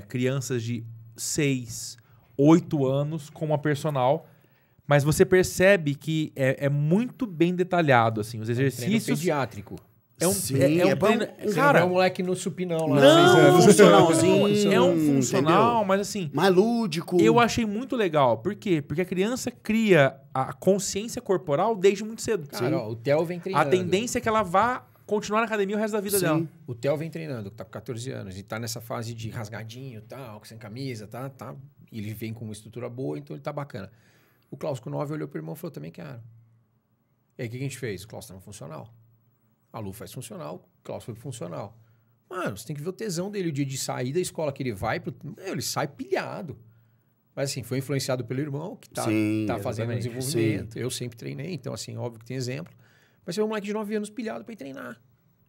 crianças de 6, 8 anos com uma personal, mas você percebe que é muito bem detalhado, assim, os exercícios... Treino pediátrico. Cara, é um moleque no supinão lá. Não, funcionalzinho. É um funcional, entendeu? mas assim... Mais lúdico. Eu achei muito legal. Por quê? Porque a criança cria a consciência corporal desde muito cedo. Cara, ó, o Theo vem treinando. A tendência é que ela vá continuar na academia o resto da vida Sim. dela. O Theo vem treinando, tá com 14 anos, e tá nessa fase de rasgadinho, tal, sem camisa, tá. E ele vem com uma estrutura boa, então ele tá bacana. O Klaus com 9 olhou pro irmão e falou, também quero. E aí o que a gente fez? O Klaus tá no funcional. A Lu faz funcional, o Klaus foi pro funcional. Mano, você tem que ver o tesão dele, o dia de sair da escola que ele vai, ele sai pilhado. Mas assim, foi influenciado pelo irmão, que tá fazendo o desenvolvimento. Sim. Eu sempre treinei, então assim, óbvio que tem exemplo. Mas você vê um moleque de 9 anos pilhado pra ir treinar.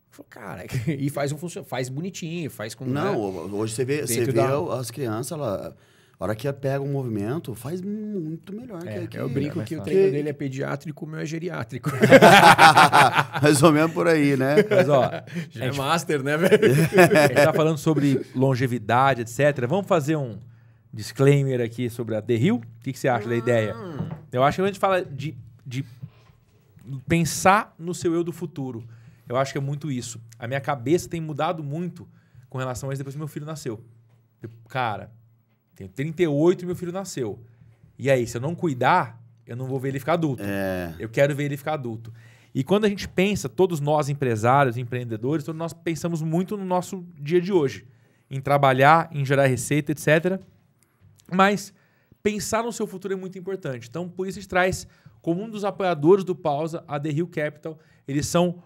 Falei, cara, e faz bonitinho, faz com... Não, hoje você vê as crianças, a hora que pega um movimento, faz muito melhor. Eu brinco que o treino dele é pediátrico, o meu é geriátrico. Mais ou menos por aí, né? Mas, ó, já é master, né, velho? A gente tá falando sobre longevidade, etc. Vamos fazer um disclaimer aqui sobre a The Hill? O que você acha da ideia? Eu acho que a gente fala de pensar no seu eu do futuro. Eu acho que é muito isso. A minha cabeça tem mudado muito com relação a isso depois que meu filho nasceu. Cara, tenho 38 e meu filho nasceu. E aí, se eu não cuidar, eu não vou ver ele ficar adulto. Eu quero ver ele ficar adulto. E quando a gente pensa, todos nós empresários, empreendedores, todos nós pensamos muito no nosso dia de hoje. Em trabalhar, em gerar receita, etc. Mas pensar no seu futuro é muito importante. Então, por isso a gente traz como um dos apoiadores do Pausa a The Hill Capital. Eles são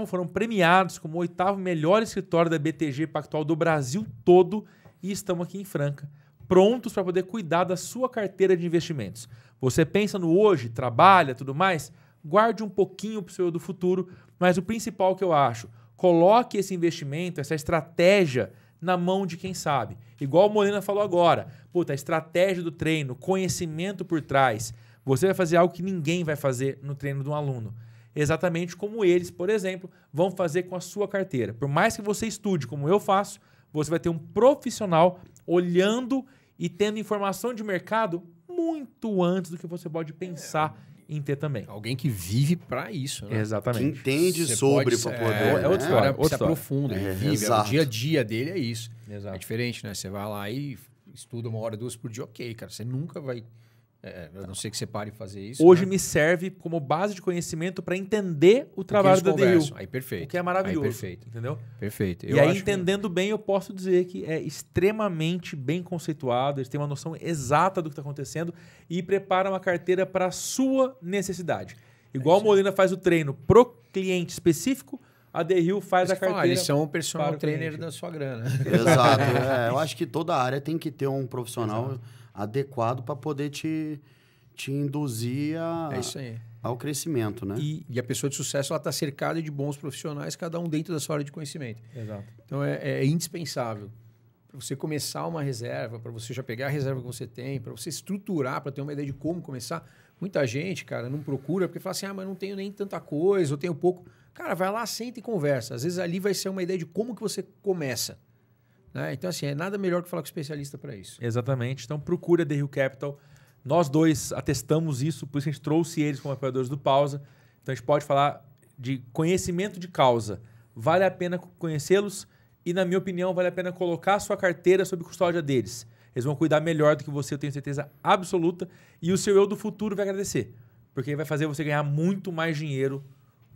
foram premiados como o 8º melhor escritório da BTG Pactual do Brasil todo e estamos aqui em Franca, prontos para poder cuidar da sua carteira de investimentos. Você pensa no hoje, trabalha, tudo mais, guarde um pouquinho para o seu do futuro, mas o principal que eu acho, coloque esse investimento, essa estratégia na mão de quem sabe. Igual o Molina falou agora, a estratégia do treino, conhecimento por trás, você vai fazer algo que ninguém vai fazer no treino de um aluno. Exatamente como eles, por exemplo, vão fazer com a sua carteira. Por mais que você estude como eu faço, você vai ter um profissional olhando e tendo informação de mercado muito antes do que você pode pensar em ter também. Alguém que vive para isso, né? Exatamente. Que entende sobre para poder... É outra história. Se aprofunda, ele vive. O dia a dia dele é isso. Exato. É diferente, né? Você vai lá e estuda 1 hora, 2 por dia, ok, cara. Você nunca vai... a não ser que você pare de fazer isso. Hoje me serve como base de conhecimento para entender o trabalho da The Hill. Aí perfeito. O que é maravilhoso. Aí perfeito. Entendeu? Perfeito. E aí, entendendo bem, eu posso dizer que é extremamente bem conceituado, eles têm uma noção exata do que está acontecendo e preparam uma carteira para a sua necessidade. Igual o Molina faz o treino pro cliente específico, a The Hill faz a carteira. Eles são um personal trainer da sua grana. Exato. Eu acho que toda área tem que ter um profissional adequado para poder te induzir ao crescimento, né? E a pessoa de sucesso ela está cercada de bons profissionais, cada um dentro da sua área de conhecimento. Exato. Então é indispensável para você começar uma reserva, para você já pegar a reserva que você tem, para você estruturar, para ter uma ideia de como começar. Muita gente, cara, não procura porque fala assim, mas não tenho nem tanta coisa, eu tenho pouco. Cara, vai lá, senta e conversa. Às vezes ali vai ser uma ideia de como que você começa. Né? Então, assim, é nada melhor que falar com especialista para isso. Exatamente. Então, procure a The Hill Capital. Nós dois atestamos isso, por isso a gente trouxe eles como apoiadores do Pausa. Então, a gente pode falar de conhecimento de causa. Vale a pena conhecê-los e, na minha opinião, vale a pena colocar a sua carteira sob custódia deles. Eles vão cuidar melhor do que você, eu tenho certeza absoluta. E o seu eu do futuro vai agradecer, porque vai fazer você ganhar muito mais dinheiro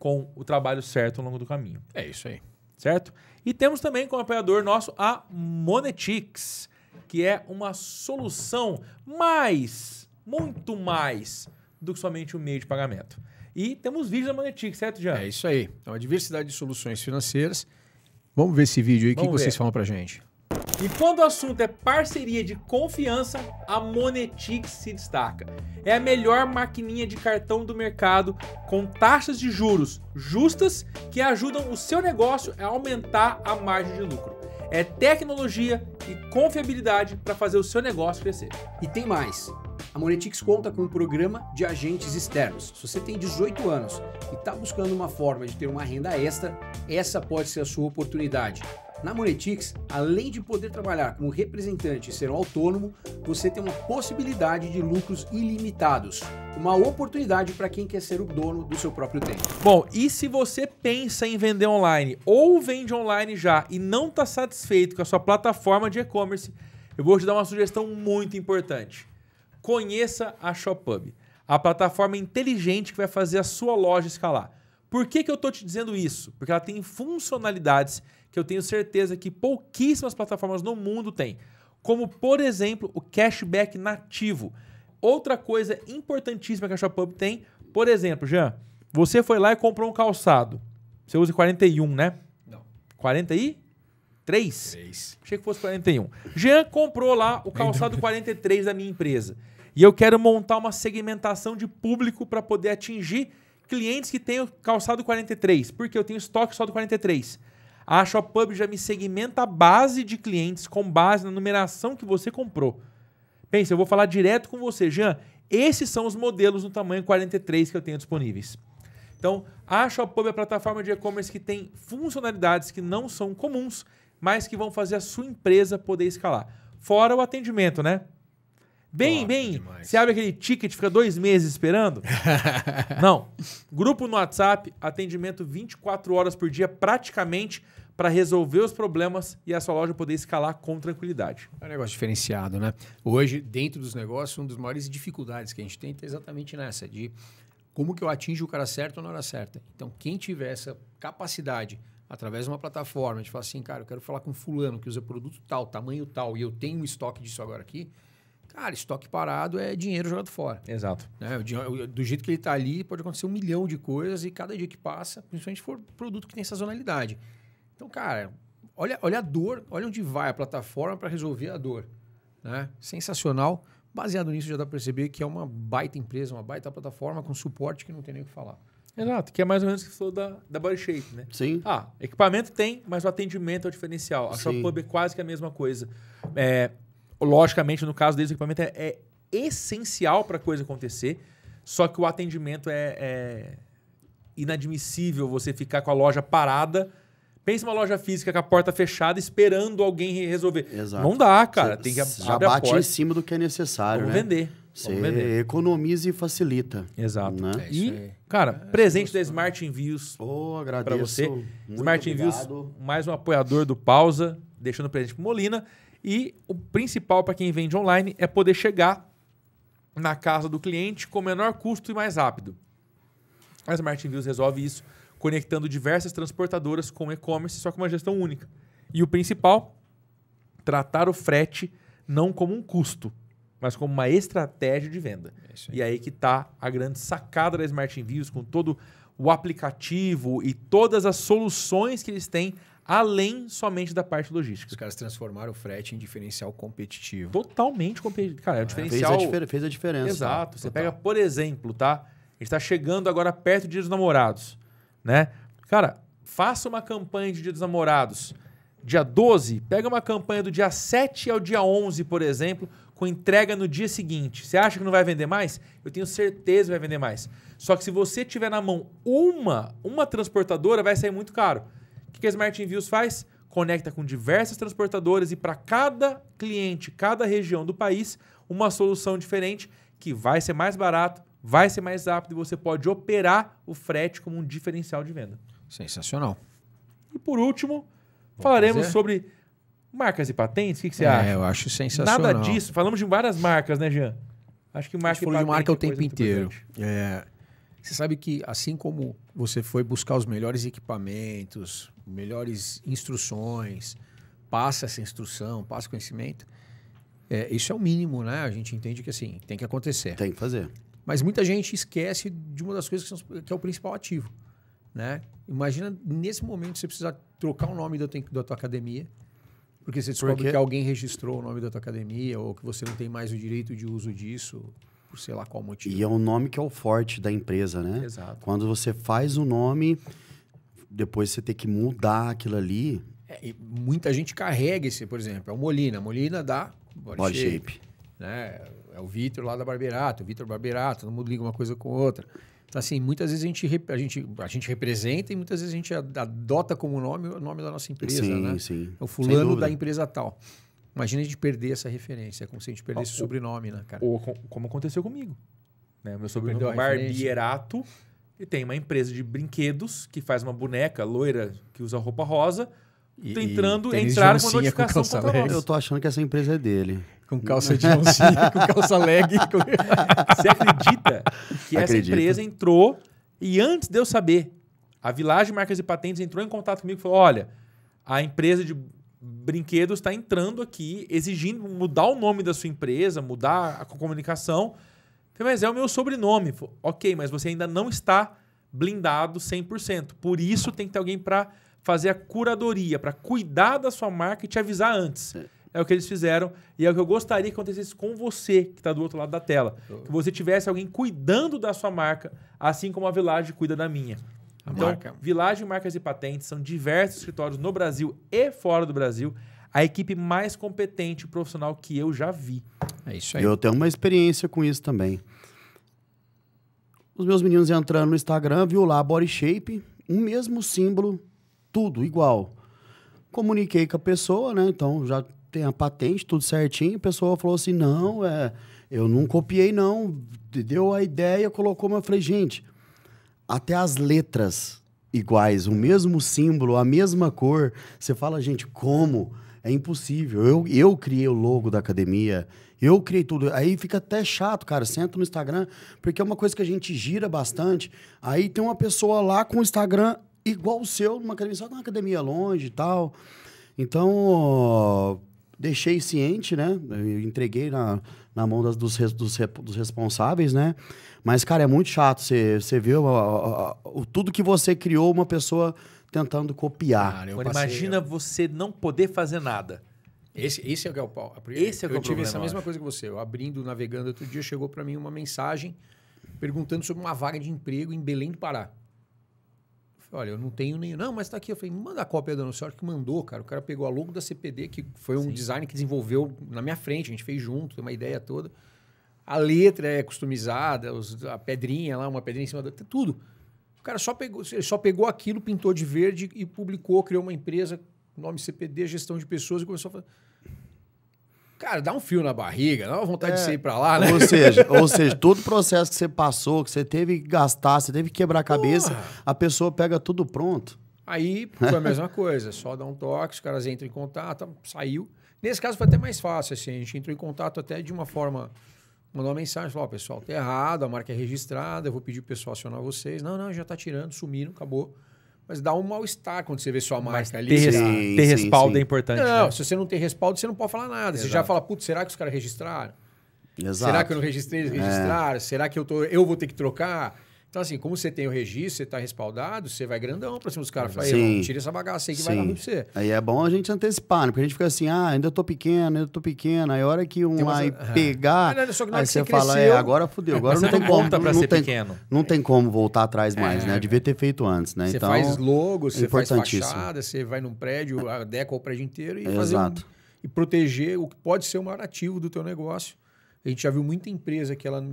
com o trabalho certo ao longo do caminho. É isso aí. Certo? E temos também como apoiador nosso a Monetix, que é uma solução muito mais do que somente um meio de pagamento. E temos vídeos da Monetix, certo, Jean? É isso aí. Então, a diversidade de soluções financeiras. Vamos ver esse vídeo aí. O que vocês falam pra gente? E quando o assunto é parceria de confiança, a Monetix se destaca. É a melhor maquininha de cartão do mercado, com taxas de juros justas que ajudam o seu negócio a aumentar a margem de lucro. É tecnologia e confiabilidade para fazer o seu negócio crescer. E tem mais. A Monetix conta com um programa de agentes externos. Se você tem 18 anos e está buscando uma forma de ter uma renda extra, essa pode ser a sua oportunidade. Na Monetix, além de poder trabalhar como representante e ser um autônomo, você tem uma possibilidade de lucros ilimitados. Uma oportunidade para quem quer ser o dono do seu próprio tempo. Bom, e se você pensa em vender online ou vende online já e não está satisfeito com a sua plataforma de e-commerce, eu vou te dar uma sugestão muito importante. Conheça a ShopHub, a plataforma inteligente que vai fazer a sua loja escalar. Por que eu tô te dizendo isso? Porque ela tem funcionalidades que eu tenho certeza que pouquíssimas plataformas no mundo têm. Como, por exemplo, o cashback nativo. Outra coisa importantíssima que a ShopUp tem, por exemplo, Jean, você foi lá e comprou um calçado. Você usa 41, né? Não. 43? 3. Achei que fosse 41. Jean comprou lá o calçado 43 da minha empresa. E eu quero montar uma segmentação de público para poder atingir clientes que têm o calçado 43, porque eu tenho estoque só do 43. A ShopUp já me segmenta a base de clientes com base na numeração que você comprou. Pensa, eu vou falar direto com você, Jean. Esses são os modelos no tamanho 43 que eu tenho disponíveis. Então, a ShopUp é a plataforma de e-commerce que tem funcionalidades que não são comuns, mas que vão fazer a sua empresa poder escalar. Fora o atendimento, né? Bem, você abre aquele ticket, fica 2 meses esperando? Não. Grupo no WhatsApp, atendimento 24 horas por dia, praticamente, para resolver os problemas e a sua loja poder escalar com tranquilidade. É um negócio diferenciado, né? Hoje, dentro dos negócios, uma das maiores dificuldades que a gente tem é exatamente nessa, de como que eu atinjo o cara certo na hora certa. Então, quem tiver essa capacidade, através de uma plataforma, de falar assim, cara, eu quero falar com fulano que usa produto tal, tamanho tal, e eu tenho um estoque disso agora aqui, cara, estoque parado é dinheiro jogado fora. Exato. Né? Do jeito que ele está ali, pode acontecer 1 milhão de coisas e cada dia que passa, principalmente se for produto que tem sazonalidade. Então, cara, olha a dor, olha onde vai a plataforma para resolver a dor. Né? Sensacional. Baseado nisso, já dá para perceber que é uma baita empresa, uma baita plataforma com suporte que não tem nem o que falar. Exato, que é mais ou menos o que você falou da Body Shape, né? Sim. Equipamento tem, mas o atendimento é o diferencial. A Sim. ShopUp é quase que a mesma coisa. Logicamente, no caso deles, o equipamento é essencial para a coisa acontecer, só que o atendimento é inadmissível você ficar com a loja parada. Pensa uma loja física com a porta fechada esperando alguém resolver. Exato. Não dá, cara. Tem que já abrir a bate porta. em cima do que é necessário, Vamos né? vender. Você Vamos vender. economiza e facilita. Exato. Né? É isso E, aí. cara, presente da Smart Envios Agradeço. para você. Muito Smart Envios, obrigado. mais um apoiador do Pausa, deixando presente pro Molina. E o principal para quem vende online é poder chegar na casa do cliente com menor custo e mais rápido. A Smart Envios resolve isso, conectando diversas transportadoras com e-commerce, só com uma gestão única. E o principal, tratar o frete não como um custo, mas como uma estratégia de venda. E aí que está a grande sacada da Smart Envios, com todo o aplicativo e todas as soluções que eles têm, além somente da parte logística. Os caras transformaram o frete em diferencial competitivo. Totalmente competitivo. Cara, é o diferencial... Fez a diferença. Exato. Você pega, por exemplo, tá? A gente está chegando agora perto do Dia dos Namorados, né? Cara, faça uma campanha de Dia dos Namorados. Dia 12, pega uma campanha do dia 7 ao dia 11, por exemplo, com entrega no dia seguinte. Você acha que não vai vender mais? Eu tenho certeza que vai vender mais. Só que se você tiver na mão uma transportadora, vai sair muito caro. O que a Smart Envios faz? Conecta com diversas transportadoras e para cada cliente, cada região do país, uma solução diferente que vai ser mais barato, vai ser mais rápido e você pode operar o frete como um diferencial de venda. Sensacional. E por último, falaremos fazer? sobre marcas e patentes. O que você acha? Eu acho sensacional. Nada disso. Falamos de várias marcas, né, Jean? Acho que A marca gente falou de marca é o tempo coisa muito inteiro. importante. Você sabe que assim como você foi buscar os melhores equipamentos, melhores instruções, passa essa instrução, passa conhecimento, isso é o mínimo, né? A gente entende que assim, tem que acontecer. Tem que fazer. Mas muita gente esquece de uma das coisas que é o principal ativo, né? Imagina, nesse momento, você precisar trocar o nome da tua academia, porque você descobre que alguém registrou o nome da tua academia ou que você não tem mais o direito de uso disso, por sei lá qual motivo. E é um nome que é o forte da empresa, né? Exato. Quando você faz o nome, depois você tem que mudar aquilo ali. E muita gente carrega esse, por exemplo, é o Molina. Molina dá Body Shape. Né? É o Vitor lá da Barberato, o Vitor Barberato, todo mundo liga uma coisa com outra. Então, assim, muitas vezes a gente representa e muitas vezes a gente adota como nome o nome da nossa empresa, Sim, né? sim. É o fulano da empresa tal. Imagina a gente perder essa referência. É como se a gente perdesse o sobrenome, né, cara? Ou como aconteceu comigo. Né? Meu sobrenome Perdeu é a referência. Barbierato e tem uma empresa de brinquedos que faz uma boneca loira que usa roupa rosa. Entraram com uma notificação calça contra leg. nós. Eu tô achando que essa empresa é dele. Com calça de oncinha, com calça leg. Você acredita que essa Acredito. empresa entrou e antes de eu saber A Village Marcas e Patentes entrou em contato comigo e falou, olha, a empresa de brinquedos está entrando aqui, exigindo mudar o nome da sua empresa, mudar a comunicação. Eu falei, mas é o meu sobrenome. Falei, ok, mas você ainda não está blindado 100%. Por isso tem que ter alguém para fazer a curadoria, para cuidar da sua marca e te avisar antes. É o que eles fizeram e é o que eu gostaria que acontecesse com você, que está do outro lado da tela. Que você tivesse alguém cuidando da sua marca, assim como a Village cuida da minha. Então, Village Marcas e Patentes são diversos escritórios no Brasil e fora do Brasil. A equipe mais competente e profissional que eu já vi. É isso aí. Eu tenho uma experiência com isso também. Os meus meninos entrando no Instagram, viu lá Body Shape, um mesmo símbolo, tudo igual. Comuniquei com a pessoa, né? Então já tem a patente, tudo certinho. A pessoa falou assim, não, eu não copiei não. Deu a ideia, colocou, mas eu falei, gente, até as letras iguais, o mesmo símbolo, a mesma cor. Você fala, gente, como? É impossível. Eu criei o logo da academia, eu criei tudo. Aí fica até chato, cara. Você entra no Instagram, porque é uma coisa que a gente gira bastante. Aí tem uma pessoa lá com o Instagram igual o seu, numa academia, só que uma academia longe e tal. Então, deixei ciente, né? Eu entreguei na mão dos responsáveis, né? Mas, cara, é muito chato. Você vê tudo que você criou, uma pessoa tentando copiar. Cara, Agora, imagina você não poder fazer nada. Esse é o que é o pau. Esse é o que é o Eu tive problema, essa eu mesma acho. coisa que você. Eu abrindo, navegando, outro dia chegou para mim uma mensagem perguntando sobre uma vaga de emprego em Belém do Pará. Eu falei, olha, eu não tenho nenhum. Não, mas tá aqui. Eu falei, manda a cópia da anúncio. Que mandou, cara. O cara pegou a logo da CPD, que foi um design que desenvolveu na minha frente. A gente fez junto, tem uma ideia toda. A letra é customizada, a pedrinha lá, uma pedrinha em cima da... Tudo. O cara só pegou aquilo, pintou de verde e publicou, criou uma empresa, nome CPD, gestão de pessoas, e começou a fazer... Cara, dá um fio na barriga, dá uma vontade de você ir pra lá, né? Ou seja, todo o processo que você passou, que você teve que gastar, você teve que quebrar a cabeça, a pessoa pega tudo pronto. Aí foi a mesma coisa, só dá um toque, os caras entram em contato, saiu. Nesse caso foi até mais fácil, assim, a gente entrou em contato até de uma forma... Mandou uma mensagem, falou, pessoal, tá errado, a marca é registrada, eu vou pedir pro pessoal acionar vocês. Não, já tá tirando, sumiram, acabou. Mas dá um mal-estar quando você vê sua marca ali. Ter respaldo é importante. Não, né? se você não tem respaldo, você não pode falar nada. Exato. Você já fala, putz, será que os caras registraram? Exato. Será que eu não registrei, eles registraram? Será que eu vou ter que trocar? Então, assim, como você tem o registro, você está respaldado, você vai grandão para cima dos caras. Fala, tira essa bagaça aí que vai dar ruim pra você. Aí é bom a gente antecipar, né? Porque a gente fica assim, ainda tô pequeno. Aí a hora que vai pegar, aí você fala, agora fudeu. Agora não tem como. Pra ser pequeno. Não tem como voltar atrás mais, né? Devia ter feito antes, né? Você então, faz logo, você faz fachada, você vai num prédio, adequa o prédio inteiro e e proteger o que pode ser o maior ativo do teu negócio. A gente já viu muita empresa que ela...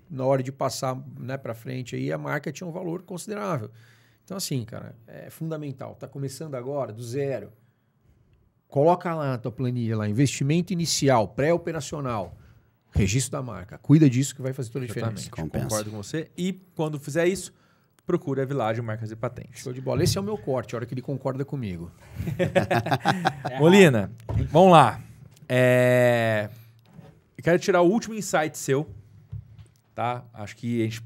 na hora de passar, né, para frente, aí a marca tinha um valor considerável. Então, assim, cara, é fundamental. Tá começando agora, do zero. Coloca lá na tua planilha, lá, investimento inicial, pré-operacional, registro da marca. Cuida disso que vai fazer toda a diferença. Concordo com você. E quando fizer isso, procure a Village Marcas e Patentes. Show de bola. Esse é o meu corte, a hora que ele concorda comigo. Molina, vamos lá. Eu quero tirar o último insight seu. Tá? Acho que a gente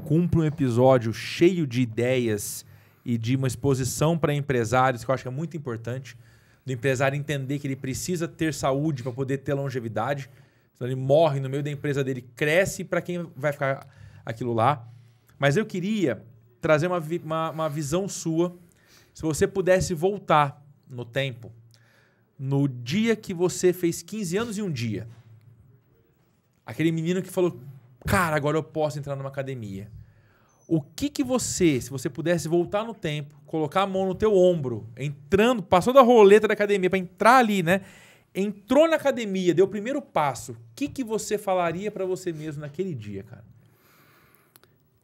cumpre um episódio cheio de ideias e de uma exposição para empresários, que eu acho que é muito importante. Do empresário entender que ele precisa ter saúde para poder ter longevidade. Então ele morre no meio da empresa dele, cresce para quem vai ficar aquilo lá. Mas eu queria trazer uma visão sua. Se você pudesse voltar no tempo, no dia que você fez 15 anos e um dia, aquele menino que falou... Cara, agora eu posso entrar numa academia. O que você, se você pudesse voltar no tempo, colocar a mão no teu ombro, entrando, passou da roleta da academia para entrar ali, né? Entrou na academia, deu o primeiro passo. O que você falaria para você mesmo naquele dia, cara?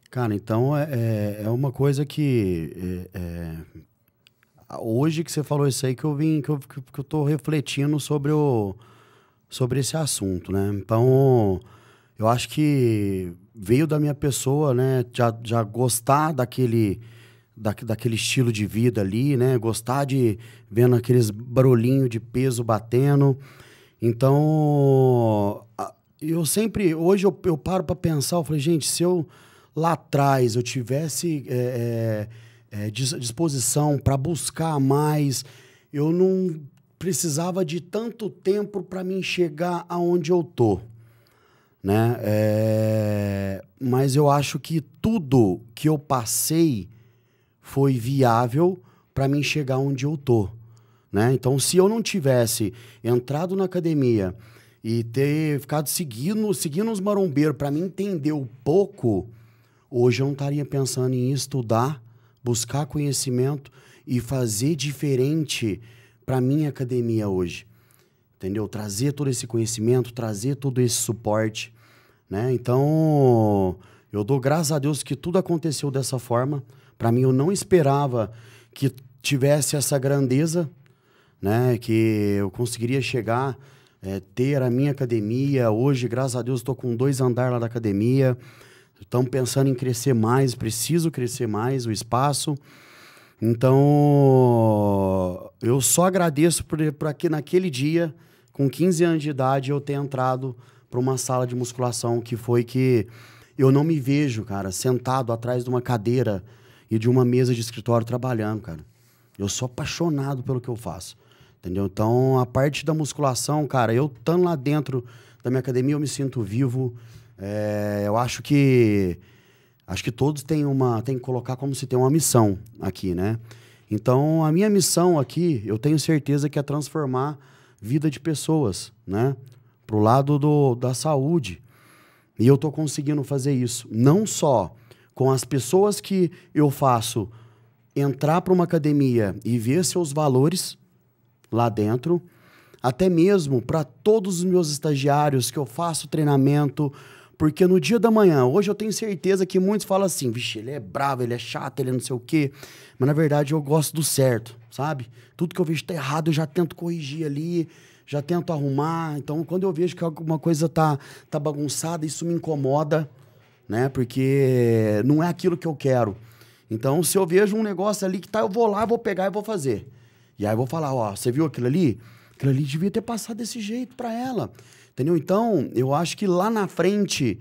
Cara, então é uma coisa que... hoje que você falou isso aí que eu tô refletindo sobre esse assunto, né? Então... Eu acho que veio da minha pessoa, né? Já gostar daquele estilo de vida ali, né? Gostar de vendo aqueles barulhinhos de peso batendo. Então, eu sempre... Hoje eu paro para pensar, eu falei, gente, se eu lá atrás eu tivesse disposição para buscar mais. Eu não precisava de tanto tempo para mim chegar aonde eu tô, né? Mas eu acho que tudo que eu passei foi viável para mim chegar onde eu tô, né? Então, se eu não tivesse entrado na academia e ter ficado seguindo os marombeiros para mim entender um pouco, hoje eu não estaria pensando em estudar, buscar conhecimento e fazer diferente para minha academia hoje, entendeu? Trazer todo esse conhecimento, trazer todo esse suporte, né? Então, eu dou graças a Deus que tudo aconteceu dessa forma. Para mim, eu não esperava que tivesse essa grandeza, né? Que eu conseguiria chegar, ter a minha academia. Hoje, graças a Deus, estou com 2 andares lá da academia. Estamos pensando em crescer mais, preciso crescer mais o espaço. Então, eu só agradeço por aqui naquele dia, com 15 anos de idade, eu ter entrado para uma sala de musculação, que foi que eu não me vejo, cara, sentado atrás de uma cadeira e de uma mesa de escritório trabalhando, cara. Eu sou apaixonado pelo que eu faço, entendeu? Então, a parte da musculação, cara, eu estando lá dentro da minha academia, eu me sinto vivo. Eu acho que todos têm que colocar como se tem uma missão aqui, né? Então, a minha missão aqui, eu tenho certeza que é transformar vida de pessoas, né? Pro lado da saúde. E eu tô conseguindo fazer isso. Não só com as pessoas que eu faço entrar para uma academia e ver seus valores lá dentro, até mesmo para todos os meus estagiários que eu faço treinamento. Porque no dia da manhã, hoje eu tenho certeza que muitos falam assim, vixe, ele é bravo, ele é chato, ele é não sei o quê. Mas, na verdade, eu gosto do certo, sabe? Tudo que eu vejo tá errado, eu já tento corrigir ali, já tento arrumar. Então, quando eu vejo que alguma coisa tá bagunçada, isso me incomoda, né? Porque não é aquilo que eu quero. Então, se eu vejo um negócio ali que tá, eu vou lá, vou pegar e vou fazer. E aí eu vou falar, ó, você viu aquilo ali? Aquilo ali devia ter passado desse jeito para ela. Entendeu? Então, eu acho que lá na frente,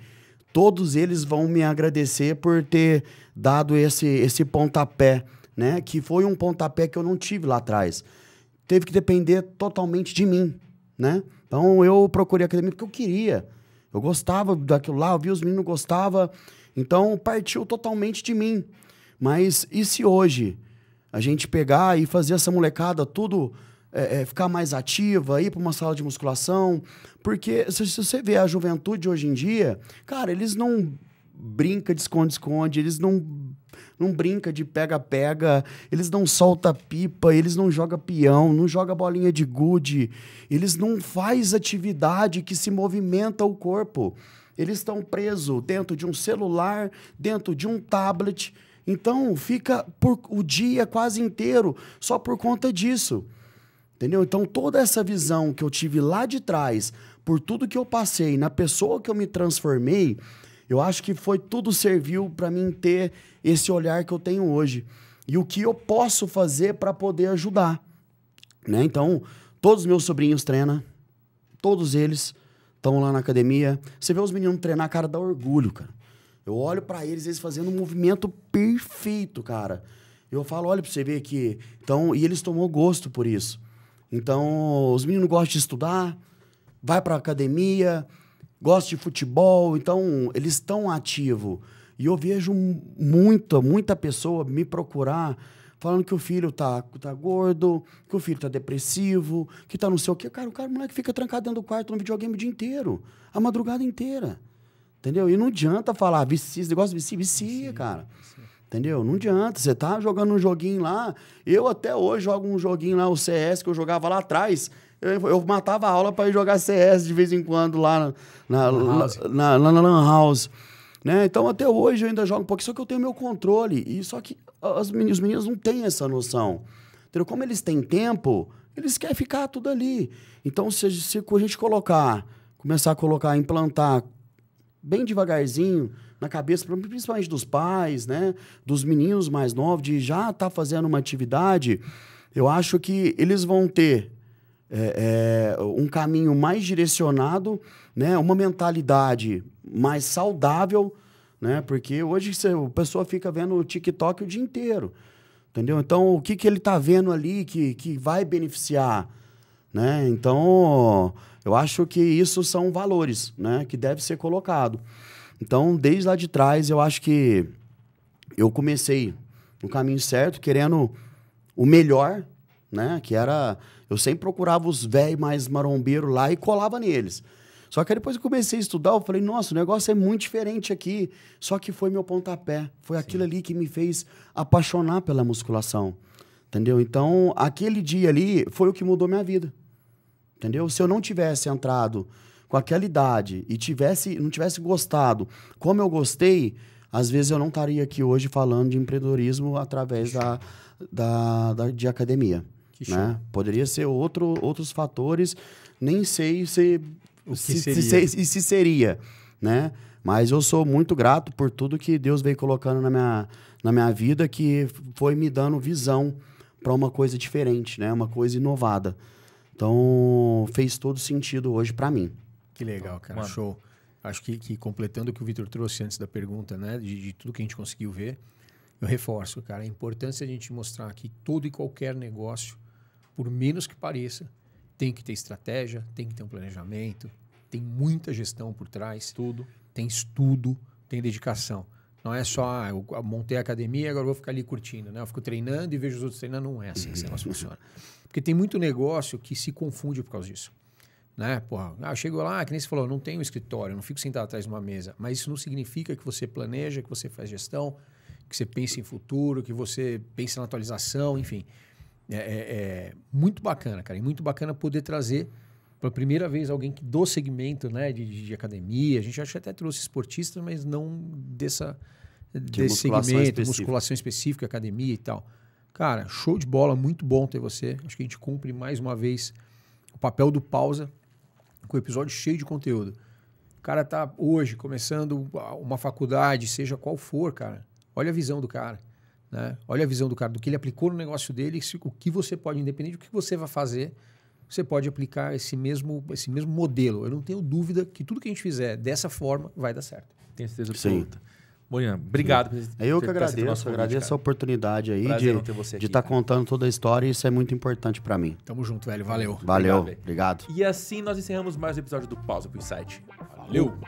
todos eles vão me agradecer por ter dado esse pontapé, né? Que foi um pontapé que eu não tive lá atrás. Teve que depender totalmente de mim, né? Então, eu procurei a academia porque eu queria. Eu gostava daquilo lá, eu vi os meninos gostavam. Então, partiu totalmente de mim. Mas e se hoje a gente pegar e fazer essa molecada tudo... ficar mais ativa, ir para uma sala de musculação, porque se você vê a juventude hoje em dia, cara, eles não brincam de esconde-esconde, eles não brincam de pega-pega, eles não soltam pipa, eles não jogam peão, não jogam bolinha de gude, eles não fazem atividade que se movimenta o corpo, eles estão presos dentro de um celular, dentro de um tablet, então fica o dia quase inteiro só por conta disso. Entendeu? Então, toda essa visão que eu tive lá de trás, por tudo que eu passei, na pessoa que eu me transformei, eu acho que tudo serviu para mim ter esse olhar que eu tenho hoje. E o que eu posso fazer para poder ajudar. Né? Então, todos os meus sobrinhos treinam, todos eles estão lá na academia. Você vê os meninos treinar, cara, dá orgulho, cara. Eu olho para eles fazendo um movimento perfeito, cara. Eu falo, olha para você ver aqui. Então, e eles tomou gosto por isso. Então, os meninos gostam de estudar, vai para a academia, gostam de futebol, então eles estão ativos. E eu vejo muita pessoa me procurar falando que o filho tá gordo, que o filho tá depressivo, que tá não sei o quê. Cara, o moleque fica trancado dentro do quarto no videogame o dia inteiro, a madrugada inteira. Entendeu? E não adianta falar, esse negócio vicia, cara. Entendeu? Não adianta. Você tá jogando um joguinho lá. Eu até hoje jogo um joguinho lá, o CS, que eu jogava lá atrás. Eu matava a aula para ir jogar CS de vez em quando lá na Lan House. Né? Então, até hoje eu ainda jogo um pouquinho, só que eu tenho meu controle. E só que os meninos não têm essa noção. Entendeu? Como eles têm tempo, eles querem ficar tudo ali. Então, se a gente começar a implantar bem devagarzinho na cabeça, principalmente dos pais, né? Dos meninos mais novos, de já estar fazendo uma atividade, eu acho que eles vão ter um caminho mais direcionado, né? Uma mentalidade mais saudável, né? Porque hoje a pessoa fica vendo o TikTok o dia inteiro. Entendeu? Então, o que ele tá vendo ali que vai beneficiar, né? Então, eu acho que isso são valores, né? Que deve ser colocado. Então, desde lá de trás, eu acho que eu comecei no caminho certo, querendo o melhor, né? Que era... Eu sempre procurava os velhos mais marombeiros lá e colava neles. Só que aí depois que eu comecei a estudar, eu falei, nossa, o negócio é muito diferente aqui. Só que foi meu pontapé. Foi aquilo ali que me fez apaixonar pela musculação. Entendeu? Então, aquele dia ali foi o que mudou minha vida. Entendeu? Se eu não tivesse entrado com aquela idade e não tivesse gostado como eu gostei, às vezes eu não estaria aqui hoje falando de empreendedorismo através de academia. Né? Poderia ser outros fatores, nem sei se seria, né? Mas eu sou muito grato por tudo que Deus veio colocando na minha vida, que foi me dando visão para uma coisa diferente, né? Uma coisa inovada. Então, fez todo sentido hoje para mim. Que legal, cara. Mano. Show. Acho que completando o que o Vitor trouxe antes da pergunta, né? De tudo que a gente conseguiu ver, eu reforço, cara, a importância de a gente mostrar que todo e qualquer negócio, por menos que pareça, tem que ter estratégia, tem que ter um planejamento, tem muita gestão por trás. Tudo. Tem estudo, tem dedicação. Não é só, eu montei a academia e agora vou ficar ali curtindo, né? Eu fico treinando e vejo os outros treinando. Não é assim que esse negócio funciona. Porque tem muito negócio que se confunde por causa disso. Né? Porra, eu chego lá, que nem você falou, eu não tenho escritório, eu não fico sentado atrás de uma mesa. Mas isso não significa que você planeja, que você faz gestão, que você pensa em futuro, que você pensa na atualização, enfim. É muito bacana, cara. E muito bacana poder trazer pela primeira vez alguém do segmento, né, de academia. A gente até trouxe esportistas, mas não desse segmento, musculação específica, academia e tal. Cara, show de bola, muito bom ter você. Acho que a gente cumpre mais uma vez o papel do Pausa com o episódio cheio de conteúdo. O cara tá hoje começando uma faculdade, seja qual for, cara. Olha a visão do cara. Né? Olha a visão do cara, do que ele aplicou no negócio dele, o que você pode, independente do que você vai fazer, você pode aplicar esse mesmo modelo. Eu não tenho dúvida que tudo que a gente fizer dessa forma vai dar certo. Tenho certeza absoluta. Morian, obrigado. Eu que agradeço a oportunidade aí de estar contando toda a história, e isso é muito importante para mim. Tamo junto, velho. Valeu. Obrigado. E assim nós encerramos mais um episódio do Pausa pro Insight. Valeu!